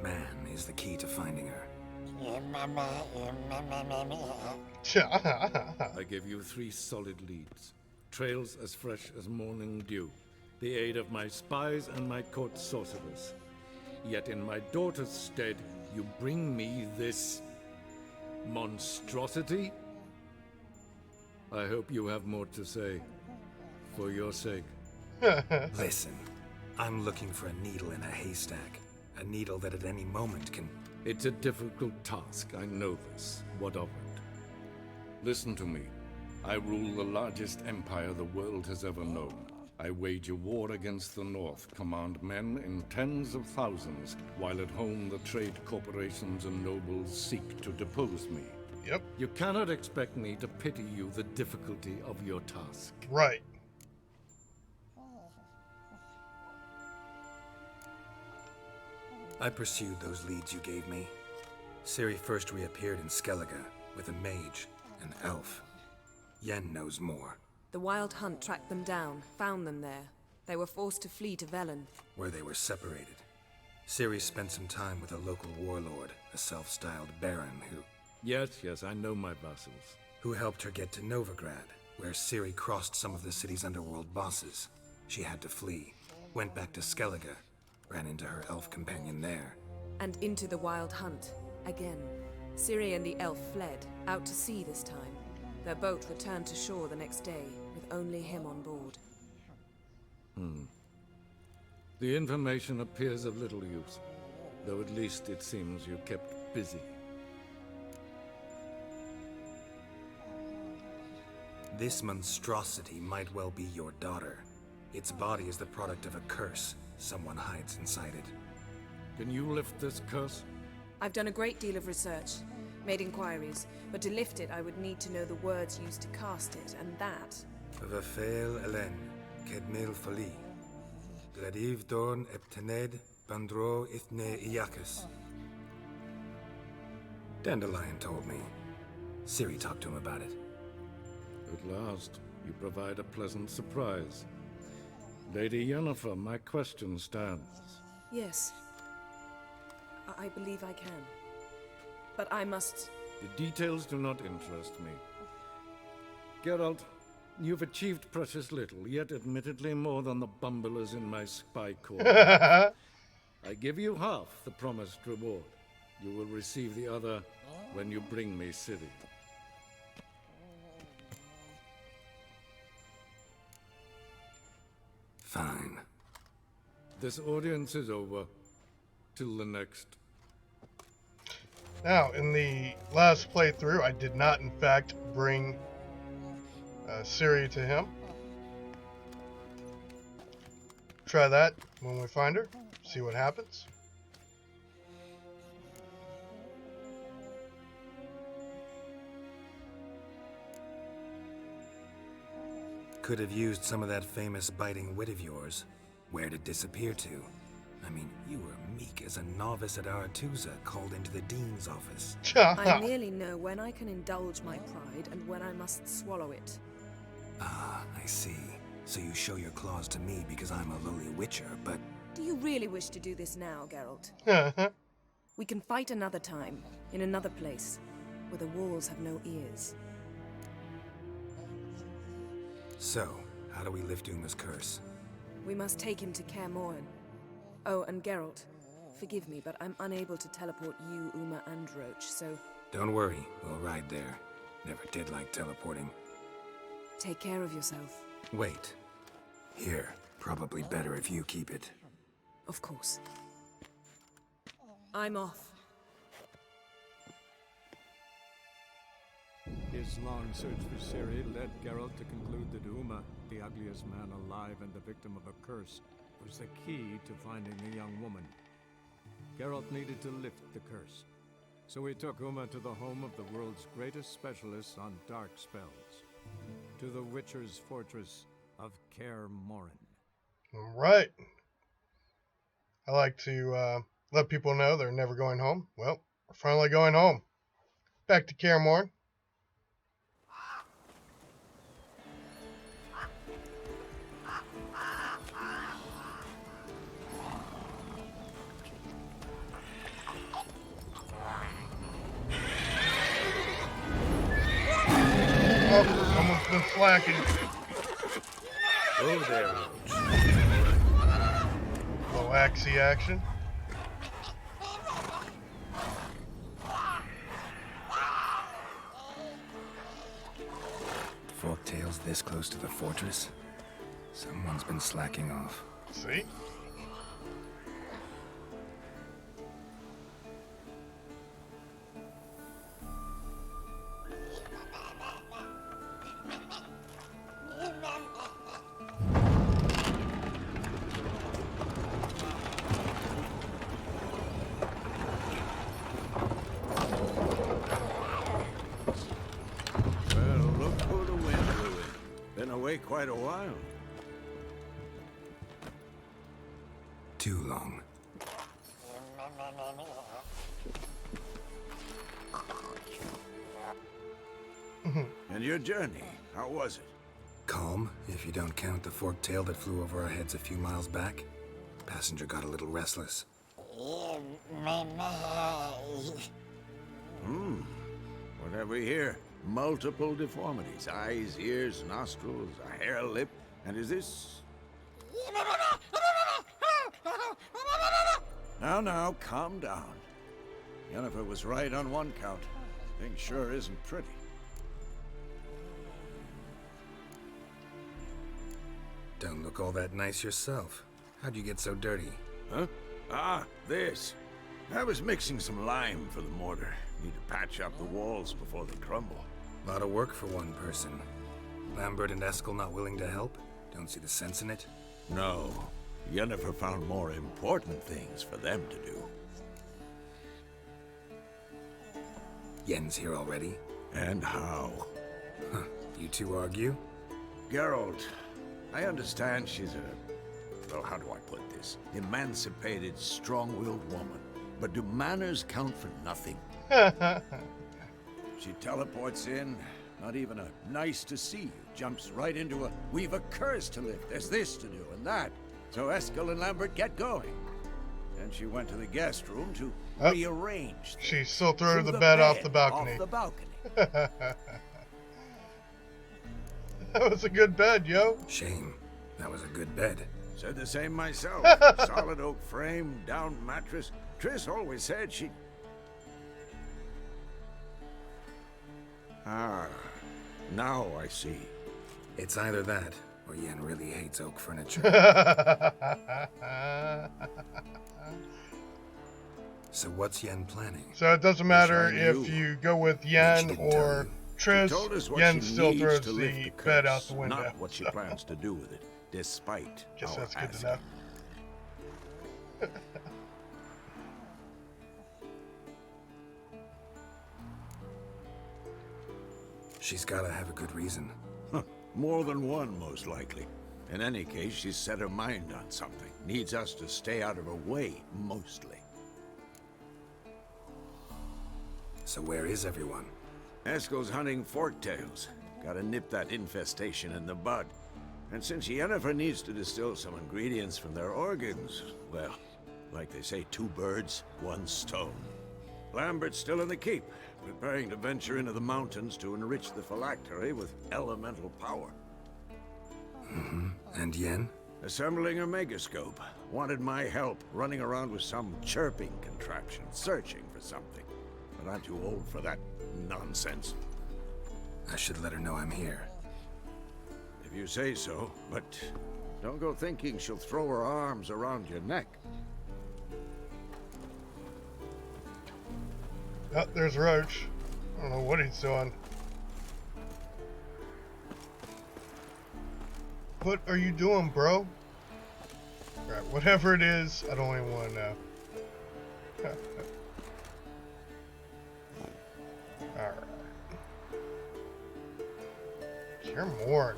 [SPEAKER 4] man is the key to finding her.
[SPEAKER 2] I give you 3 solid leads. Trails as fresh as morning dew. The aid of my spies and my court sorcerers. Yet in my daughter's stead, you bring me this monstrosity? I hope you have more to say. For your sake.
[SPEAKER 4] Listen, I'm looking for a needle in a haystack. A needle that at any moment can...
[SPEAKER 2] It's a difficult task, I know this. What of it? Listen to me. I rule the largest empire the world has ever known. I wage a war against the North, command men in tens of thousands, while at home the trade corporations and nobles seek to depose me.
[SPEAKER 1] Yep.
[SPEAKER 2] You cannot expect me to pity you the difficulty of your task.
[SPEAKER 1] Right.
[SPEAKER 4] I pursued those leads you gave me. Ciri first reappeared in Skellige with a mage, an elf. Yen knows more.
[SPEAKER 22] The Wild Hunt tracked them down, found them there. They were forced to flee to Velen.
[SPEAKER 4] Where they were separated. Ciri spent some time with a local warlord, a self-styled baron who...
[SPEAKER 2] Yes, I know my vassals.
[SPEAKER 4] Who helped her get to Novigrad, where Ciri crossed some of the city's underworld bosses. She had to flee, went back to Skellige, ran into her elf companion there.
[SPEAKER 22] And into the Wild Hunt, again. Ciri and the elf fled, out to sea this time. Their boat returned to shore the next day, with only him on board.
[SPEAKER 2] The information appears of little use, though at least it seems you kept busy.
[SPEAKER 4] This monstrosity might well be your daughter. Its body is the product of a curse. Someone hides inside it.
[SPEAKER 2] Can you lift this curse?
[SPEAKER 22] I've done a great deal of research, made inquiries, but to lift it I would need to know the words used to cast it, and that...
[SPEAKER 4] Vafel Elen, Kedmil Fali, Gladiv Dorn Eptened, Bandro Ithne Iacus. Dandelion told me. Ciri talked to him about it.
[SPEAKER 2] At last, you provide a pleasant surprise. Lady Yennefer, my question stands.
[SPEAKER 22] Yes. I believe I can. But I must...
[SPEAKER 2] The details do not interest me. Geralt, you've achieved precious little, yet admittedly more than the bumblers in my spy corps. I give you half the promised reward. You will receive the other when you bring me Ciri.
[SPEAKER 4] Fine.
[SPEAKER 2] This audience is over. Till the next.
[SPEAKER 1] Now, in the last playthrough, I did not, in fact, bring Ciri to him. Try that when we find her. See what happens.
[SPEAKER 4] Could have used some of that famous biting wit of yours. Where'd it disappear to? I mean, you were meek as a novice at Aretusa called into the Dean's office.
[SPEAKER 22] I merely know when I can indulge my pride and when I must swallow it.
[SPEAKER 4] Ah, I see. So you show your claws to me because I'm a lowly witcher, but...
[SPEAKER 22] Do you really wish to do this now, Geralt? We can fight another time, in another place, where the walls have no ears.
[SPEAKER 4] So, how do we lift Uma's curse?
[SPEAKER 22] We must take him to Kaer Morhen. Oh, and Geralt, forgive me, but I'm unable to teleport you, Uma, and Roach, so...
[SPEAKER 4] Don't worry, we'll ride there. Never did like teleporting.
[SPEAKER 22] Take care of yourself.
[SPEAKER 4] Wait. Here, probably better if you keep it.
[SPEAKER 22] Of course. I'm off.
[SPEAKER 8] His long search for Ciri led Geralt to conclude that Uma, the ugliest man alive and the victim of a curse, was the key to finding the young woman. Geralt needed to lift the curse, so he took Uma to the home of the world's greatest specialist on dark spells, to the Witcher's fortress of Kaer Morhen.
[SPEAKER 1] All right. I like to let people know they're never going home. Well, we're finally going home. Back to Kaer Morhen. Someone's been slacking.
[SPEAKER 3] Oh, there,
[SPEAKER 1] Little axie action.
[SPEAKER 4] Forktail's this close to the fortress? Someone's been slacking off.
[SPEAKER 1] See?
[SPEAKER 3] Quite a while.
[SPEAKER 4] Too long.
[SPEAKER 3] And your journey, how was it?
[SPEAKER 4] Calm, if you don't count the forktail that flew over our heads a few miles back. Passenger got a little restless.
[SPEAKER 3] What have we here? Multiple deformities. Eyes, ears, nostrils, a hair lip. And is this... Now, calm down. Yennefer was right on one count. Thing sure isn't pretty.
[SPEAKER 4] Don't look all that nice yourself. How'd you get so dirty?
[SPEAKER 3] Huh? Ah, this. I was mixing some lime for the mortar. Need to patch up the walls before they crumble.
[SPEAKER 4] Lot of work for one person. Lambert and Eskel not willing to help? Don't see the sense in it?
[SPEAKER 3] No. Yennefer found more important things for them to do.
[SPEAKER 4] Yen's here already?
[SPEAKER 3] And how?
[SPEAKER 4] Huh. You two argue?
[SPEAKER 3] Geralt, I understand she's a well, how do I put this? Emancipated, strong-willed woman. But do manners count for nothing? She teleports in, not even a nice to see you, jumps right into a, we've a curse to lift, there's this to do and that. So Eskel and Lambert get going. Then she went to the guest room to rearrange.
[SPEAKER 1] She still threw the bed off the balcony.
[SPEAKER 3] Off the balcony.
[SPEAKER 1] That was a good bed, yo.
[SPEAKER 4] Shame. That was a good bed.
[SPEAKER 3] Said the same myself. Solid oak frame, down mattress. Triss always said she... Ah, now I see.
[SPEAKER 4] It's either that, or Yen really hates oak furniture. So what's Yen planning?
[SPEAKER 1] So it doesn't matter if you go with Yen or Triss, Yen still throws the bed out the window.
[SPEAKER 3] Not what she plans to do with it, despite
[SPEAKER 1] Guess
[SPEAKER 3] our
[SPEAKER 1] that's good to
[SPEAKER 3] asking.
[SPEAKER 1] know.
[SPEAKER 4] She's gotta have a good reason.
[SPEAKER 3] More than one, most likely. In any case, she's set her mind on something. Needs us to stay out of her way, mostly.
[SPEAKER 4] So where is everyone?
[SPEAKER 3] Eskel's hunting forktails. Gotta nip that infestation in the bud. And since Yennefer needs to distill some ingredients from their organs, well, like they say, 2 birds, 1 stone. Lambert's still in the keep, preparing to venture into the mountains to enrich the phylactery with elemental power.
[SPEAKER 4] Mm-hmm. And Yen?
[SPEAKER 3] Assembling a megascope. Wanted my help running around with some chirping contraption, searching for something. But I'm too old for that nonsense.
[SPEAKER 4] I should let her know I'm here.
[SPEAKER 3] If you say so, but don't go thinking she'll throw her arms around your neck.
[SPEAKER 1] Oh, there's Roach. I don't know what he's doing. What are you doing, bro? Alright, whatever it is, I don't even want to know. Alright. You're Morn.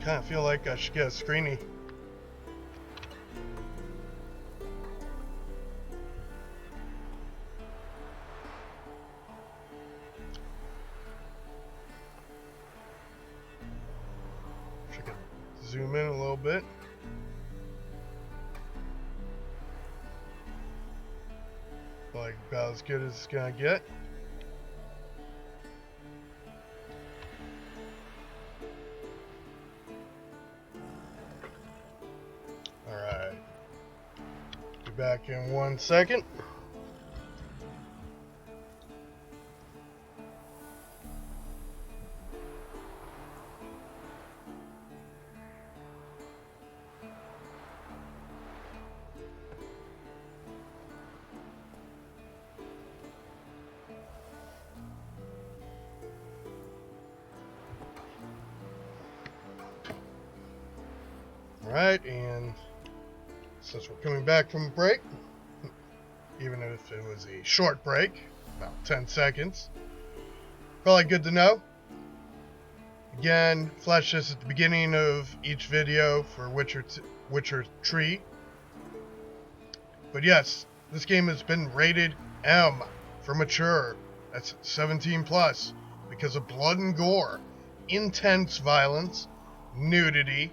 [SPEAKER 1] Kind of feel like I should get a screeny. Wish I could zoom in a little bit. Like about as good as it's gonna get. Back in 1 second. All right, and since we're coming back from a break, even if it was a short break, about 10 seconds, probably good to know. Again, flash this at the beginning of each video for Witcher 3. But yes, this game has been rated M for mature. That's 17 plus because of blood and gore, intense violence, nudity,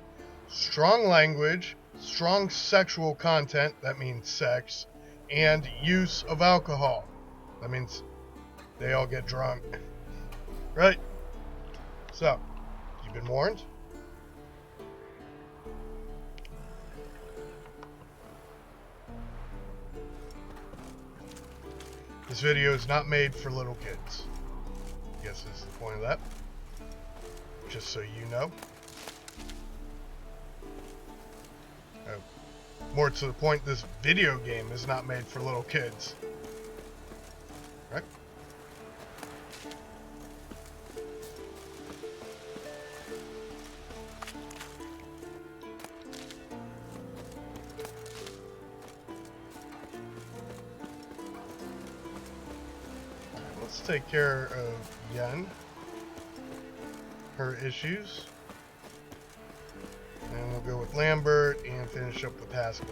[SPEAKER 1] strong language, strong sexual content, that means sex, and use of alcohol. That means they all get drunk. Right? So, you've been warned. This video is not made for little kids. I guess is the point of that. Just so you know. More to the point, this video game is not made for little kids. Right? let's take care of Yen. Her issues. And we'll go with Lambert and finish up with Haskell.